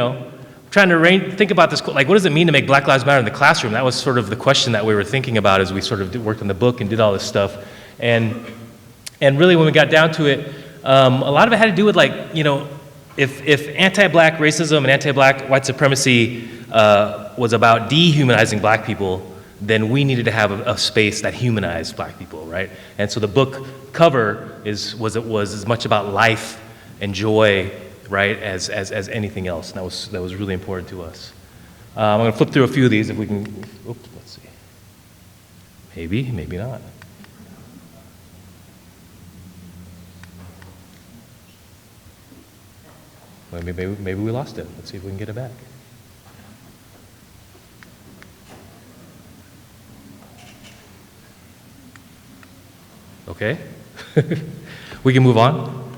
trying to think about this, like, what does it mean to make Black Lives Matter in the classroom? That was sort of the question that we were thinking about as we sort of worked on the book and did all this stuff. And really, when we got down to it, a lot of it had to do with, like, if anti-Black racism and anti-Black white supremacy was about dehumanizing Black people, then we needed to have a space that humanized Black people, right? And so the book cover was as much about life and joy, right, as anything else. And that was really important to us. I'm going to flip through a few of these if we can. Oops, let's see. Maybe not. Maybe we lost it. Let's see if we can get it back. Okay. We can move on.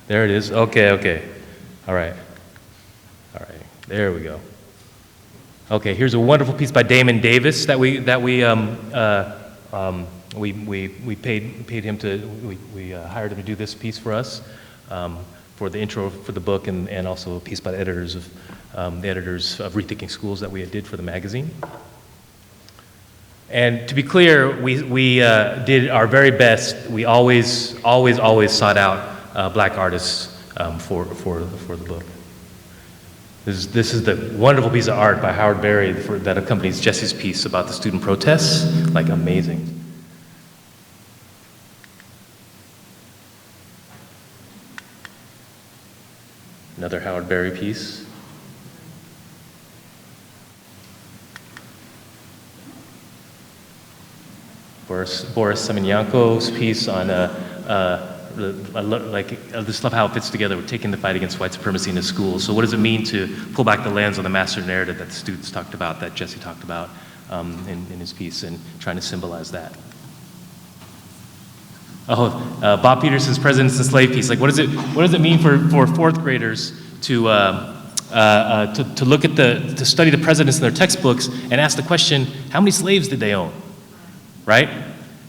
There it is. Okay. All right. There we go. Okay, here's a wonderful piece by Damon Davis that we paid him to. We hired him to do this piece for us, for the intro for the book, and also a piece by the editors of Rethinking Schools that we did for the magazine. And to be clear, we did our very best. We always sought out Black artists for the book. This is the wonderful piece of art by Howard Berry that accompanies Jesse's piece about the student protests. Like, amazing. Another Howard Berry piece. Boris Semenyanko's piece on I just love how it fits together with taking the fight against white supremacy into schools. So what does it mean to pull back the lens on the master narrative that the students talked about, that Jesse talked about in his piece, and trying to symbolize that? Bob Peterson's Presidents and Slave piece. Like, what does it mean for fourth graders to look at to study the presidents in their textbooks and ask the question, how many slaves did they own, right?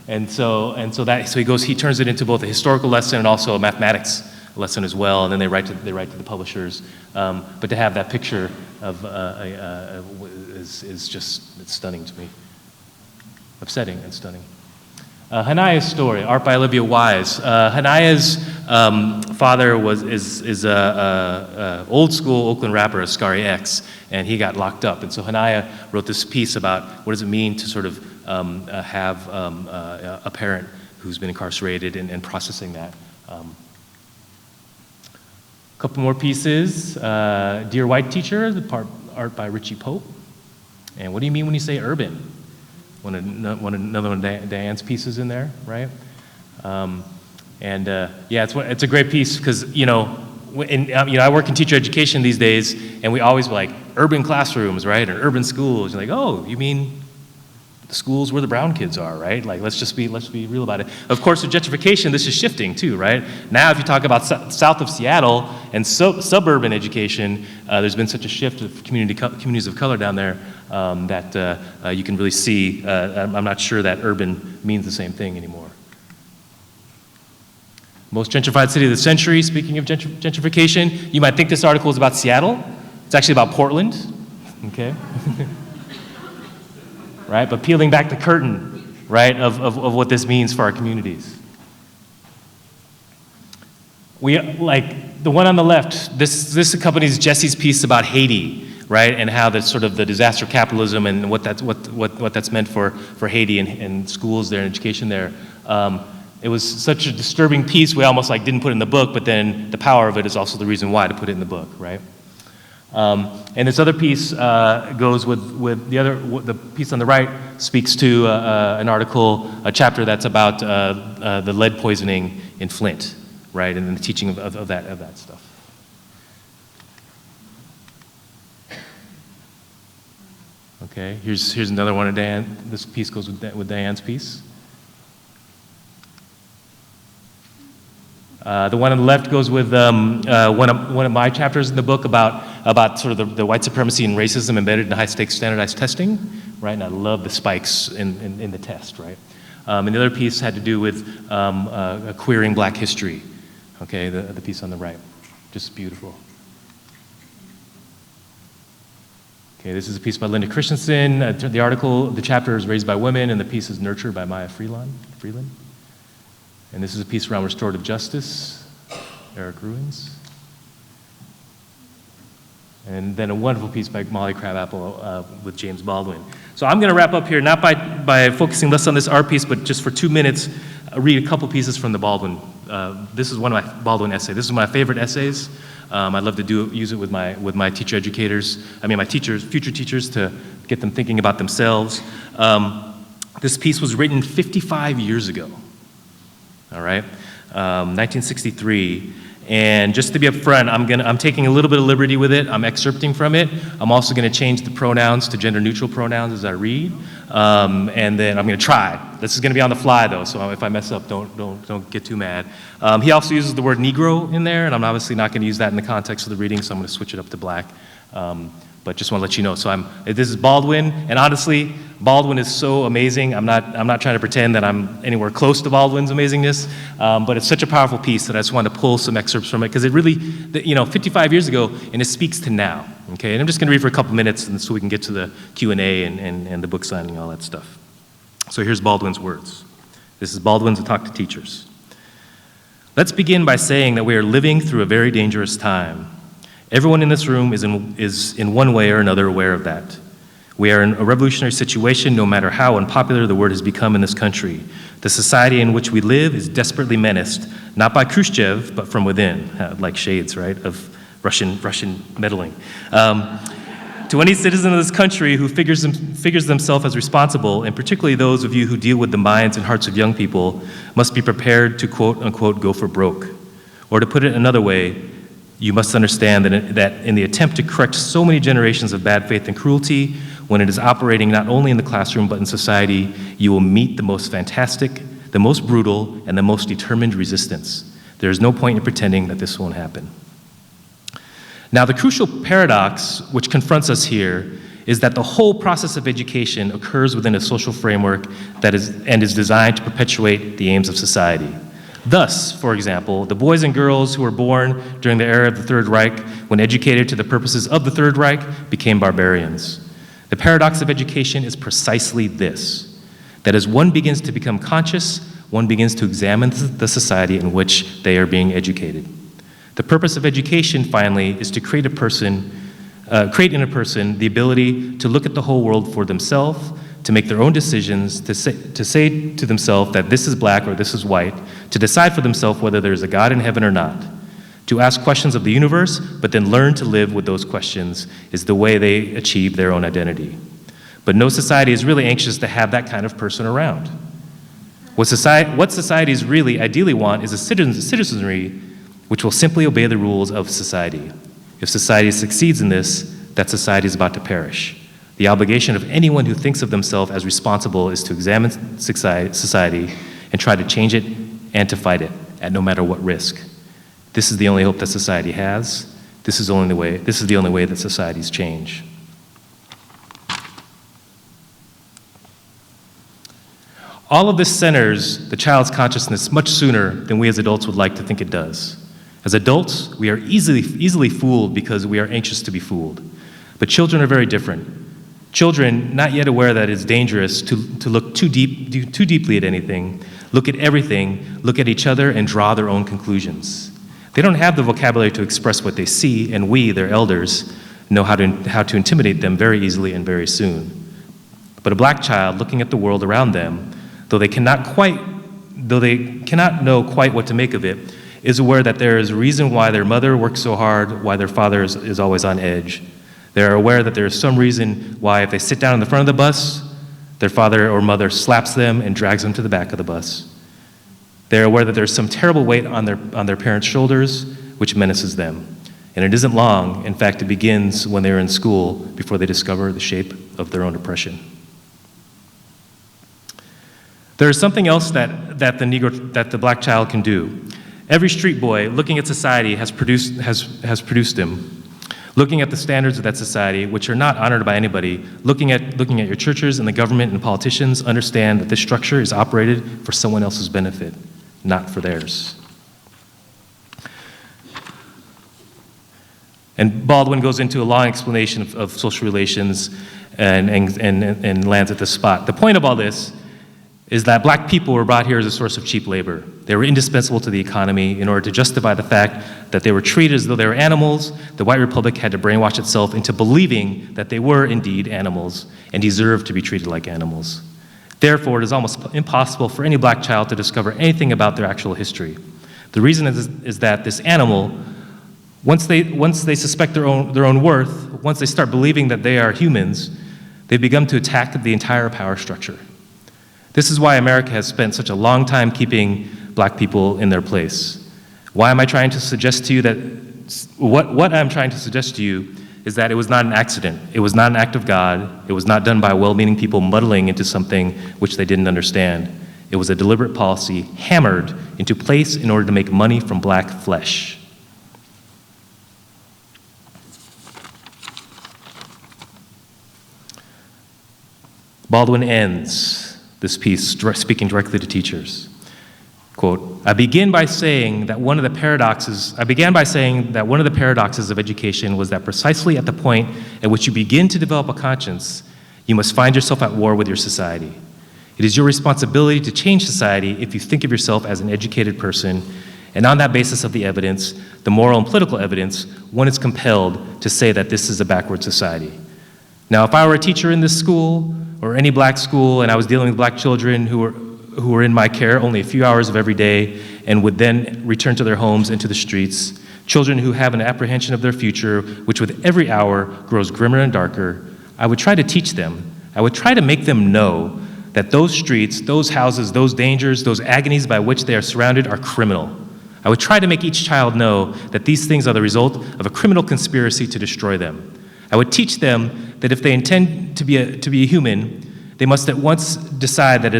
And so he turns it into both a historical lesson and also a mathematics lesson as well. And then they write to the publishers. But to have that picture of is just, it's stunning to me, upsetting and stunning. Hanaya's story, art by Olivia Wise. Hanaya's father is a old school Oakland rapper, Ascari X, and he got locked up. And so Hanaya wrote this piece about what does it mean to sort of have a parent who's been incarcerated and processing that. A couple more pieces. Dear White Teacher, art by Richie Pope. And what do you mean when you say urban? Another one of Diane's pieces in there, right? It's a great piece because I work in teacher education these days, and we always like urban classrooms, right, or urban schools. You're like, oh, you mean the schools where the brown kids are, right? Like, let's be real about it. Of course, with gentrification, this is shifting too, right? Now, if you talk about south of Seattle and suburban education, there's been such a shift of communities of color down there that you can really see. I'm not sure that urban means the same thing anymore. Most gentrified city of the century. Speaking of gentrification, you might think this article is about Seattle. It's actually about Portland. Okay. Right, but peeling back the curtain, right, of what this means for our communities. We, like, the one on the left, this accompanies Jesse's piece about Haiti, right, and how that's sort of the disaster capitalism and what that's meant for Haiti and schools there and education there. It was such a disturbing piece, we almost like didn't put it in the book, but then the power of it is also the reason why to put it in the book, right? And this other piece goes with the piece on the right speaks to an article, a chapter that's about the lead poisoning in Flint, right, and the teaching of that stuff. Okay, here's another one of Diane. This piece goes with Diane's piece. The one on the left goes with one of my chapters in the book about about sort of the white supremacy and racism embedded in high-stakes standardized testing, right? And I love the spikes in the test, right? And the other piece had to do with queering Black history, okay, the piece on the right. Just beautiful. Okay, this is a piece by Linda Christensen. The chapter is Raised by Women, and the piece is Nurtured by Maya Freeland. And this is a piece around restorative justice, Eric Ruins. And then a wonderful piece by Molly Crabapple with James Baldwin. So I'm going to wrap up here, not by focusing less on this art piece, but just for 2 minutes, read a couple pieces from the Baldwin. This is one of my Baldwin essays. This is one of my favorite essays. I'd love to use it with my teacher educators. My teachers, future teachers, to get them thinking about themselves. This piece was written 55 years ago. All right, 1963. And just to be upfront, I'm taking a little bit of liberty with it. I'm excerpting from it. I'm also going to change the pronouns to gender-neutral pronouns as I read. And then I'm going to try. This is going to be on the fly, though, so if I mess up, don't get too mad. He also uses the word Negro in there, and I'm obviously not going to use that in the context of the reading, so I'm going to switch it up to Black. But just want to let you know. So this is Baldwin, and honestly, Baldwin is so amazing. I'm not trying to pretend that I'm anywhere close to Baldwin's amazingness, but it's such a powerful piece that I just wanted to pull some excerpts from it, because it really, 55 years ago, and it speaks to now, okay? And I'm just going to read for a couple minutes so we can get to the Q&A and the book signing and all that stuff. So here's Baldwin's words. This is Baldwin's Talk to Teachers. Let's begin by saying that we are living through a very dangerous time. Everyone in this room is in one way or another aware of that. We are in a revolutionary situation, no matter how unpopular the word has become in this country. The society in which we live is desperately menaced, not by Khrushchev, but from within, like shades, right, of Russian meddling. To any citizen of this country who figures themselves as responsible, and particularly those of you who deal with the minds and hearts of young people, must be prepared to quote unquote go for broke. Or to put it another way, you must understand that in the attempt to correct so many generations of bad faith and cruelty, when it is operating not only in the classroom but in society, you will meet the most fantastic, the most brutal, and the most determined resistance. There is no point in pretending that this won't happen. Now, the crucial paradox which confronts us here is that the whole process of education occurs within a social framework that is designed to perpetuate the aims of society. Thus, for example, the boys and girls who were born during the era of the Third Reich, when educated to the purposes of the Third Reich, became barbarians. The paradox of education is precisely this, that as one begins to become conscious, one begins to examine the society in which they are being educated. The purpose of education, finally, is to create in a person the ability to look at the whole world for themselves, to make their own decisions, to say to themselves that this is black or this is white, to decide for themselves whether there is a God in heaven or not. To ask questions of the universe, but then learn to live with those questions is the way they achieve their own identity. But no society is really anxious to have that kind of person around. What societies really ideally want is a citizenry which will simply obey the rules of society. If society succeeds in this, that society is about to perish. The obligation of anyone who thinks of themselves as responsible is to examine society and try to change it and to fight it at no matter what risk. This is the only hope that society has. This is the only way that societies change. All of this centers the child's consciousness much sooner than we as adults would like to think it does. As adults, we are easily fooled because we are anxious to be fooled. But children are very different. Children, not yet aware that it's dangerous to look too deeply at anything, look at everything, look at each other, and draw their own conclusions. They don't have the vocabulary to express what they see, and we, their elders, know how to intimidate them very easily and very soon. But a black child looking at the world around them, though they cannot know quite what to make of it, is aware that there is a reason why their mother works so hard, why their father is always on edge. They're aware that there is some reason why if they sit down in the front of the bus, their father or mother slaps them and drags them to the back of the bus. They're aware that there's some terrible weight on their parents' shoulders, which menaces them. And it isn't long, in fact, it begins when they're in school before they discover the shape of their own oppression. There is something else that the black child can do. Every street boy looking at society has produced him. Looking at the standards of that society, which are not honored by anybody, looking at your churches and the government and politicians, understand that this structure is operated for someone else's benefit, not for theirs. And Baldwin goes into a long explanation of social relations and lands at this spot. The point of all this is that black people were brought here as a source of cheap labor. They were indispensable to the economy in order to justify the fact that they were treated as though they were animals. The white republic had to brainwash itself into believing that they were indeed animals and deserved to be treated like animals. Therefore, it is almost impossible for any black child to discover anything about their actual history. The reason is that this animal, once they suspect their own worth, once they start believing that they are humans, they've begun to attack the entire power structure. This is why America has spent such a long time keeping black people in their place. Why am I trying to suggest to you that, what I'm trying to suggest to you is that it was not an accident. It was not an act of God. It was not done by well-meaning people muddling into something which they didn't understand. It was a deliberate policy hammered into place in order to make money from black flesh. Baldwin ends this piece speaking directly to teachers. Quote, I began by saying that one of the paradoxes of education was that precisely at the point at which you begin to develop a conscience, you must find yourself at war with your society. It is your responsibility to change society if you think of yourself as an educated person, and on that basis of the evidence, the moral and political evidence, one is compelled to say that this is a backward society. Now, if I were a teacher in this school, or any black school, and I was dealing with black children who were in my care only a few hours of every day and would then return to their homes and to the streets, children who have an apprehension of their future, which with every hour grows grimmer and darker, I would try to teach them. I would try to make them know that those streets, those houses, those dangers, those agonies by which they are surrounded are criminal. I would try to make each child know that these things are the result of a criminal conspiracy to destroy them. I would teach them that if they intend to be a human, they must at once decide that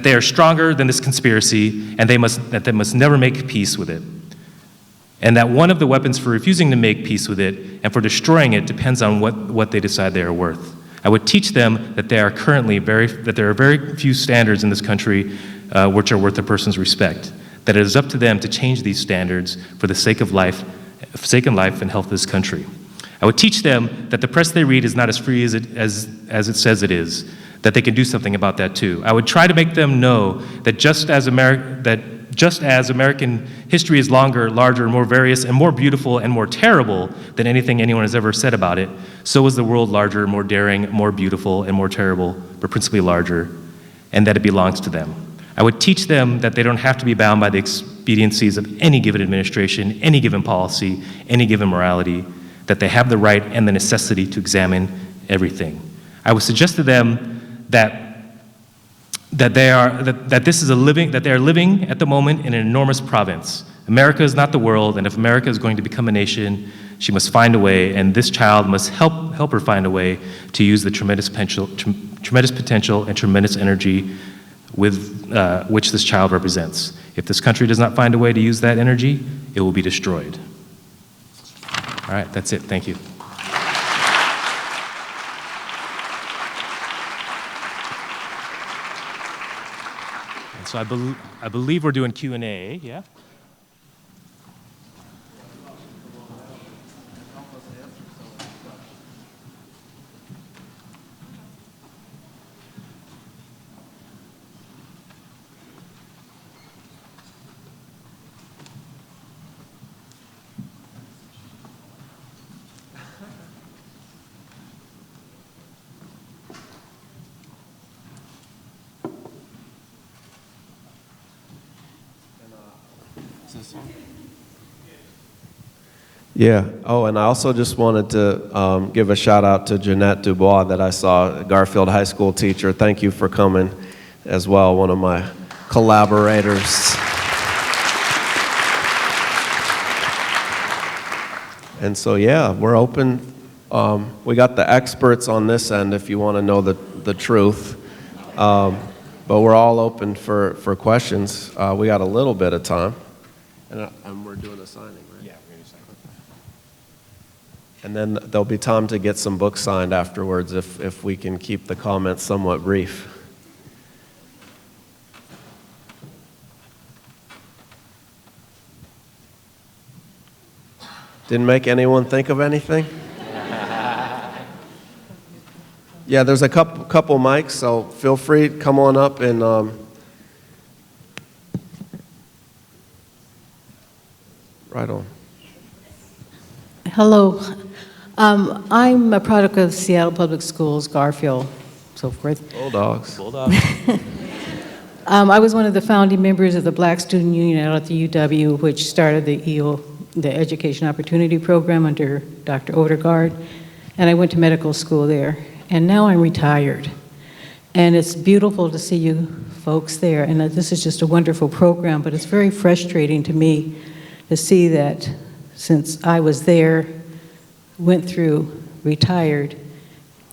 they are stronger than this conspiracy, and that they must never make peace with it. And that one of the weapons for refusing to make peace with it and for destroying it depends on what they decide they are worth. I would teach them that there are very few standards in this country which are worth a person's respect. That it is up to them to change these standards for the sake of life and health of this country. I would teach them that the press they read is not as free as it says it is, that they can do something about that too. I would try to make them know that just as American history is longer, larger, more various, and more beautiful and more terrible than anything anyone has ever said about it, so is the world larger, more daring, more beautiful, and more terrible, but principally larger, and that it belongs to them. I would teach them that they don't have to be bound by the expediencies of any given administration, any given policy, any given morality, that they have the right and the necessity to examine everything. I would suggest to them that they are living at the moment in an enormous province. America is not the world, and if America is going to become a nation, she must find a way, and this child must help her find a way to use the tremendous potential and tremendous energy with which this child represents. If this country does not find a way to use that energy, it will be destroyed. All right, that's it. Thank you. And so I believe we're doing Q&A, yeah? Yeah. Oh, and I also just wanted to give a shout out to Jeanette Dubois that I saw, Garfield High School teacher. Thank you for coming as well, one of my collaborators. And so, yeah, we're open. We got the experts on this end if you want to know the truth. But we're all open for questions. We got a little bit of time. And we're doing a signing, right? Yeah, we're going to sign. And then there'll be time to get some books signed afterwards if we can keep the comments somewhat brief. Didn't make anyone think of anything? Yeah, there's a couple mics, so feel free to come on up and right on. Hello. I'm a product of Seattle Public Schools, Garfield, so forth. Bulldogs. I was one of the founding members of the Black Student Union out at the UW, which started the the Education Opportunity Program under Dr. Odegaard, and I went to medical school there. And now I'm retired. And it's beautiful to see you folks there, and this is just a wonderful program, but it's very frustrating to me to see that since I was there, went through, retired,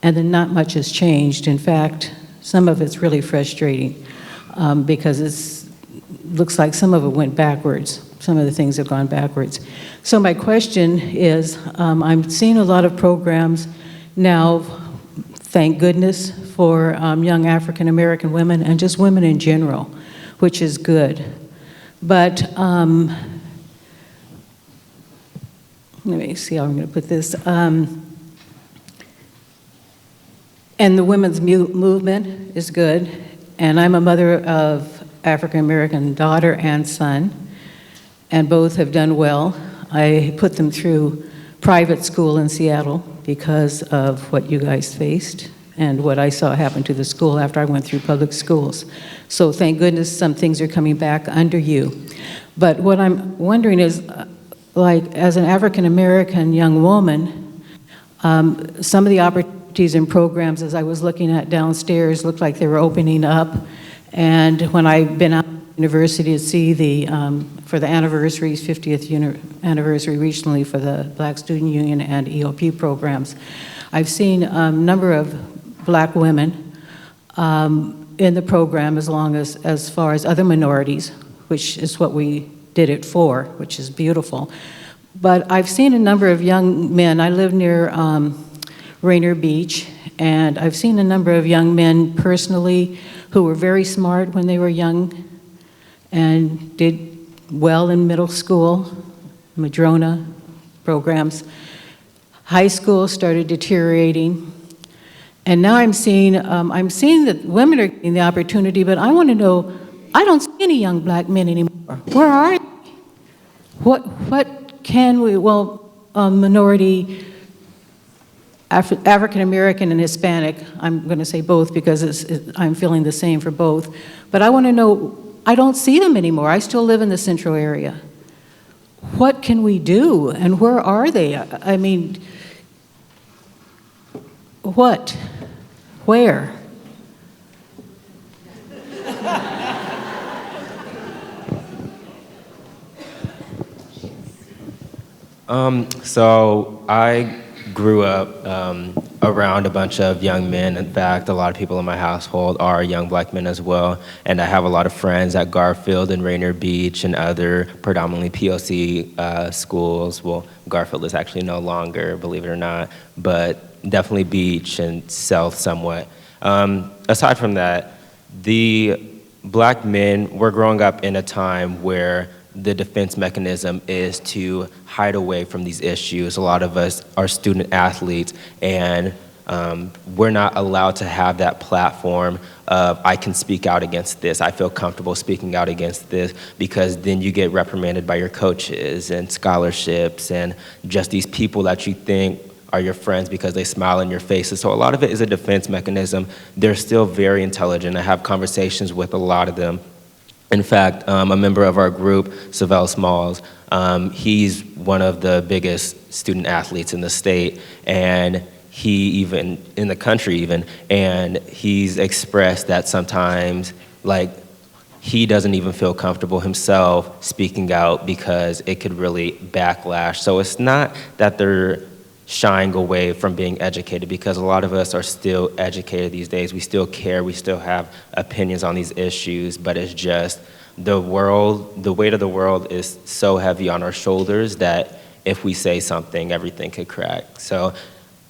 and then not much has changed. In fact, some of it's really frustrating because it looks like some of it went backwards. Some of the things have gone backwards. So my question is, I'm seeing a lot of programs now, thank goodness, for young African American women and just women in general, which is good. But let me see how I'm going to put this. And the women's movement is good. And I'm a mother of African American daughter and son, and both have done well. I put them through private school in Seattle because of what you guys faced and what I saw happen to the school after I went through public schools. So thank goodness some things are coming back under you. But what I'm wondering is, like, as an African American young woman, some of the opportunities and programs, as I was looking at downstairs, looked like they were opening up. And when I've been out university to see for the anniversaries, 50th anniversary recently for the Black Student Union and EOP programs, I've seen a number of Black women in the program as far as other minorities, which is what we did it for, which is beautiful. But I've seen a number of young men. I live near Rainier Beach, and I've seen a number of young men personally who were very smart when they were young and did well in middle school, Madrona programs. High school started deteriorating. And now I'm seeing that women are getting the opportunity, but I want to know, I don't see any young Black men anymore. Where are they? What can we, minority, African American and Hispanic, I'm going to say both because I'm feeling the same for both, but I want to know, I don't see them anymore. I still live in the central area. What can we do, and where are they? I mean, what? Where? So I grew up around a bunch of young men. In fact, a lot of people in my household are young Black men as well. And I have a lot of friends at Garfield and Rainier Beach and other predominantly POC schools. Well, Garfield is actually no longer, believe it or not, but definitely Beach and South somewhat. Aside from that, the Black men were growing up in a time where the defense mechanism is to hide away from these issues. A lot of us are student athletes, and we're not allowed to have that platform of, I can speak out against this, I feel comfortable speaking out against this, because then you get reprimanded by your coaches and scholarships and just these people that you think are your friends because they smile in your faces. So a lot of it is a defense mechanism. They're still very intelligent. I have conversations with a lot of them. In fact, a member of our group, Savell Smalls, he's one of the biggest student athletes in the state, and he even, in the country even, and he's expressed that sometimes, like, he doesn't even feel comfortable himself speaking out because it could really backlash. So it's not that they're shying away from being educated, because a lot of us are still educated these days. We still care, we still have opinions on these issues, but it's just the world, the weight of the world is so heavy on our shoulders that if we say something, everything could crack. So,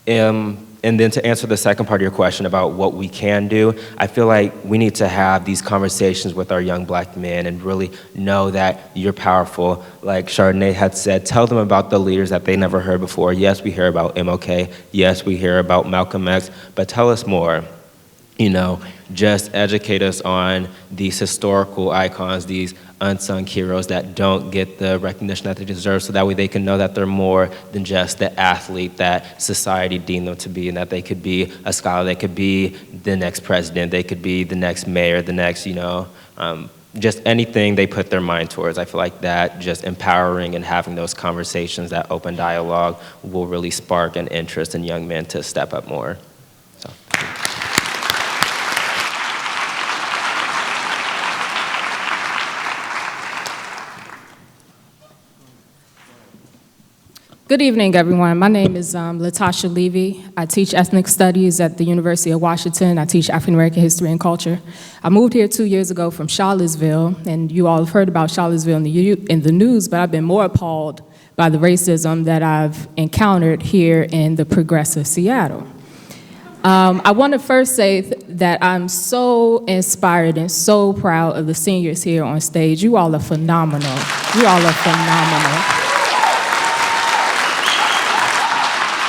and then to answer the second part of your question about what we can do, I feel like we need to have these conversations with our young black men and really know that you're powerful. Like Chardonnay had said, tell them about the leaders that they never heard before. Yes, we hear about MLK. Yes, we hear about Malcolm X, but tell us more. You know, just educate us on these historical icons, these unsung heroes that don't get the recognition that they deserve, so that way they can know that they're more than just the athlete that society deemed them to be, and that they could be a scholar, they could be the next president, they could be the next mayor, the next, just anything they put their mind towards. I feel like that just empowering and having those conversations, that open dialogue, will really spark an interest in young men to step up more. So. Good evening, everyone. My name is Latasha Levy. I teach ethnic studies at the University of Washington. I teach African American history and culture. I moved here 2 years ago from Charlottesville, and you all have heard about Charlottesville in the news, but I've been more appalled by the racism that I've encountered here in the progressive Seattle. I want to first say that I'm so inspired and so proud of the seniors here on stage. You all are phenomenal. You all are phenomenal.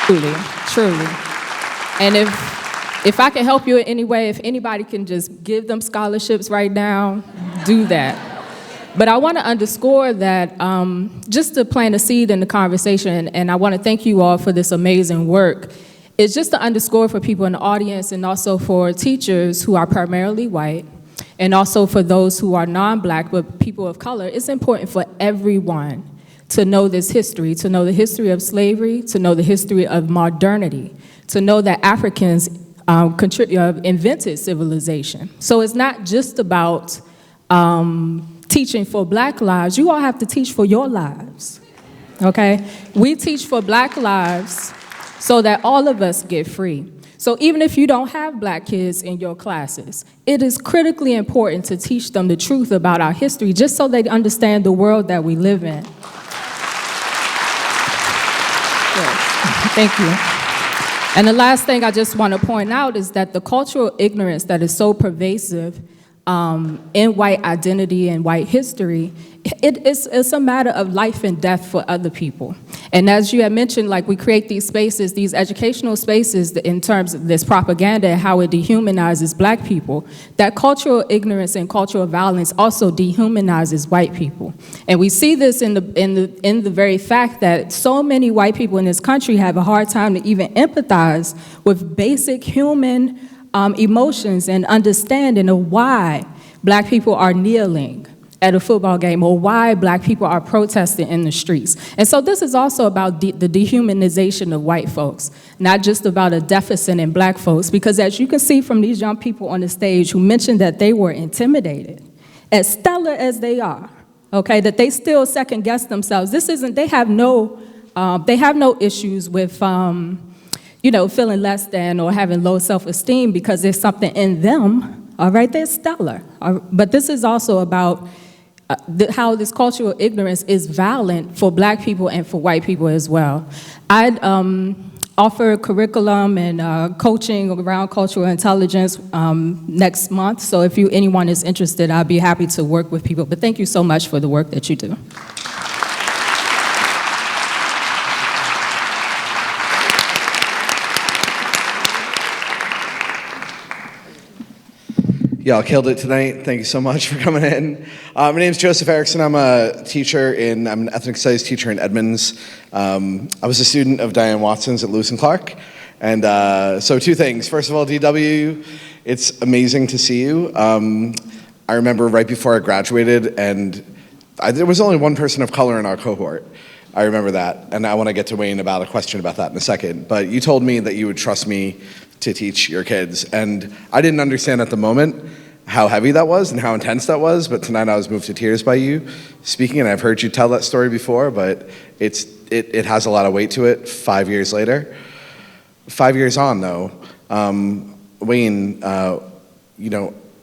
Truly. And if I can help you in any way, if anybody can just give them scholarships right now, do that. But I want to underscore that just to plant a seed in the conversation, and I want to thank you all for this amazing work, is just to underscore for people in the audience and also for teachers who are primarily white, and also for those who are non-black but people of color. It's important for everyone to know this history, to know the history of slavery, to know the history of modernity, to know that Africans invented civilization. So it's not just about teaching for black lives. You all have to teach for your lives, okay? We teach for black lives so that all of us get free. So even if you don't have black kids in your classes, it is critically important to teach them the truth about our history, just so they understand the world that we live in. Thank you. And the last thing I just want to point out is that the cultural ignorance that is so pervasive in white identity and white history, it's a matter of life and death for other people. And as you had mentioned, like, we create these spaces, these educational spaces, in terms of this propaganda and how it dehumanizes black people. That cultural ignorance and cultural violence also dehumanizes white people. And we see this in the very fact that so many white people in this country have a hard time to even empathize with basic human emotions and understanding of why black people are kneeling at a football game, or why black people are protesting in the streets. And so this is also about the dehumanization of white folks, not just about a deficit in black folks, because as you can see from these young people on the stage who mentioned that they were intimidated, as stellar as they are, okay, that they still second guess themselves. They have no issues with feeling less than or having low self-esteem because there's something in them, all right, they're stellar. But this is also about how this cultural ignorance is violent for black people and for white people as well. I'd offer curriculum and coaching around cultural intelligence next month, so if anyone is interested, I'd be happy to work with people. But thank you so much for the work that you do. Y'all killed it tonight. Thank you so much for coming in. My name is Joseph Erickson. I'm an ethnic studies teacher in Edmonds. I was a student of Diane Watson's at Lewis and Clark. And so two things. First of all, DW, it's amazing to see you. I remember right before I graduated, and there was only one person of color in our cohort. I remember that. And I want to get to Wayne about a question about that in a second. But you told me that you would trust me to teach your kids. And I didn't understand at the moment how heavy that was and how intense that was, but tonight I was moved to tears by you speaking, and I've heard you tell that story before, but it has a lot of weight to it 5 years later. 5 years on, though, Wayne,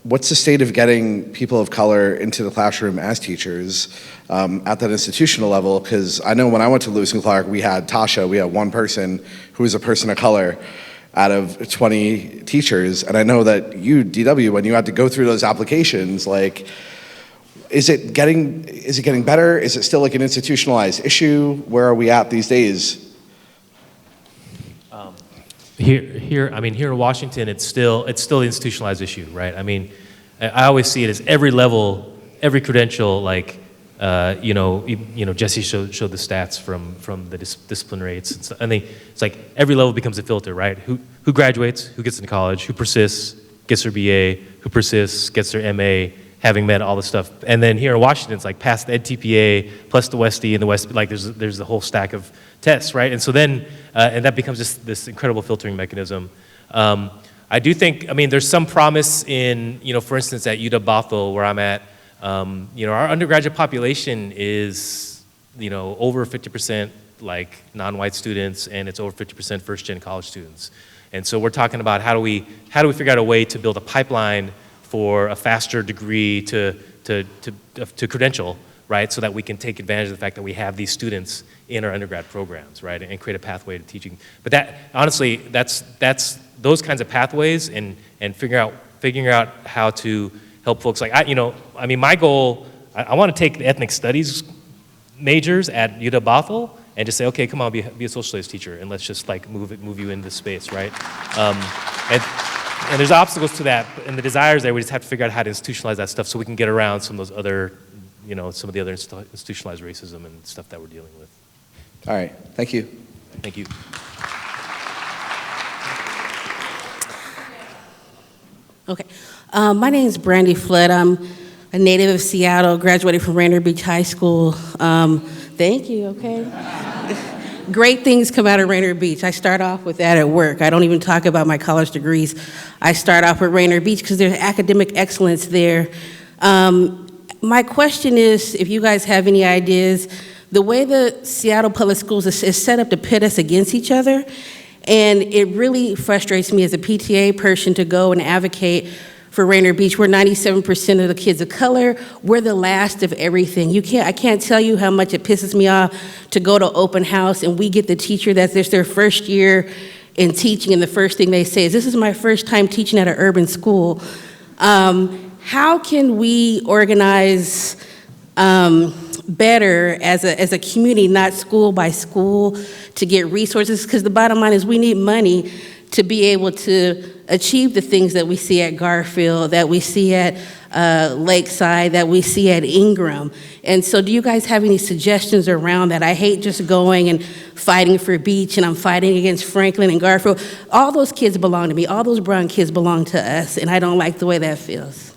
what's the state of getting people of color into the classroom as teachers at that institutional level? Because I know when I went to Lewis and Clark, we had Tasha, we had one person who was a person of color out of 20 teachers. And I know that you, DW, when you had to go through those applications, like, is it getting better? Is it still like an institutionalized issue? Where are we at these days? Here in Washington, it's still an institutionalized issue, right? I mean, I always see it as every level, every credential, like, Jesse showed the stats from the discipline rates. I think it's like every level becomes a filter, right? Who graduates, who gets into college, who persists, gets their BA, who persists, gets their MA, having met all the stuff. And then here in Washington, it's like past the Ed TPA, plus the Westie, and the West, like there's the whole stack of tests, right? And so then, and that becomes just this incredible filtering mechanism. I do think, there's some promise in, for instance, at UW-Bothell, where I'm at, our undergraduate population is, over 50% like non-white students, and it's over 50% first-gen college students. And so we're talking about how do we figure out a way to build a pipeline for a faster degree to credential, right? So that we can take advantage of the fact that we have these students in our undergrad programs, right? And create a pathway to teaching. But that, honestly, that's those kinds of pathways and figuring out how to help folks. Like, my goal, I want to take the ethnic studies majors at UW-Bothell and just say, okay, come on, be a social studies teacher, and let's just like move you into space, right? And there's obstacles to that, and the desires there. We just have to figure out how to institutionalize that stuff so we can get around some of those other, some of the other institutionalized racism and stuff that we're dealing with. All right, thank you. Thank you. Okay, my name is Brandy Flood. I'm a native of Seattle, graduated from Rainier Beach High School. Thank you, okay. Great things come out of Rainier Beach. I start off with that at work. I don't even talk about my college degrees. I start off with Rainier Beach because there's academic excellence there. My question is, if you guys have any ideas, the way the Seattle Public Schools is set up to pit us against each other, and it really frustrates me as a PTA person to go and advocate for Rainier Beach. We're 97% of the kids of color. We're the last of everything. I can't tell you how much it pisses me off to go to open house and we get the teacher that's their first year in teaching, and the first thing they say is, "This is my first time teaching at an urban school." How can we organize better as a community, not school by school, to get resources? Because the bottom line is we need money to be able to achieve the things that we see at Garfield, that we see at Lakeside, that we see at Ingram. And so do you guys have any suggestions around that? I hate just going and fighting for Beach, and I'm fighting against Franklin and Garfield. All those kids belong to me. All those brown kids belong to us, and I don't like the way that feels.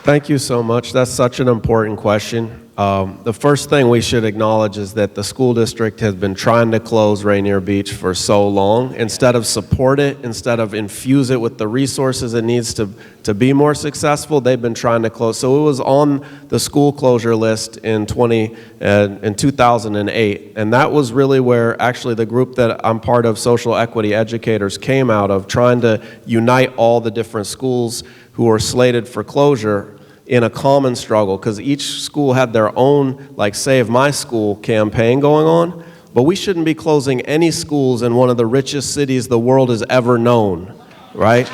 Thank you so much. That's such an important question. The first thing we should acknowledge is that the school district has been trying to close Rainier Beach for so long. Instead of support it, instead of infuse it with the resources it needs to be more successful, they've been trying to close. So it was on the school closure list in 2008, and that was really where actually the group that I'm part of, Social Equity Educators, came out of, trying to unite all the different schools who were slated for closure in a common struggle, because each school had their own, like, Save My School campaign going on, but we shouldn't be closing any schools in one of the richest cities the world has ever known, right?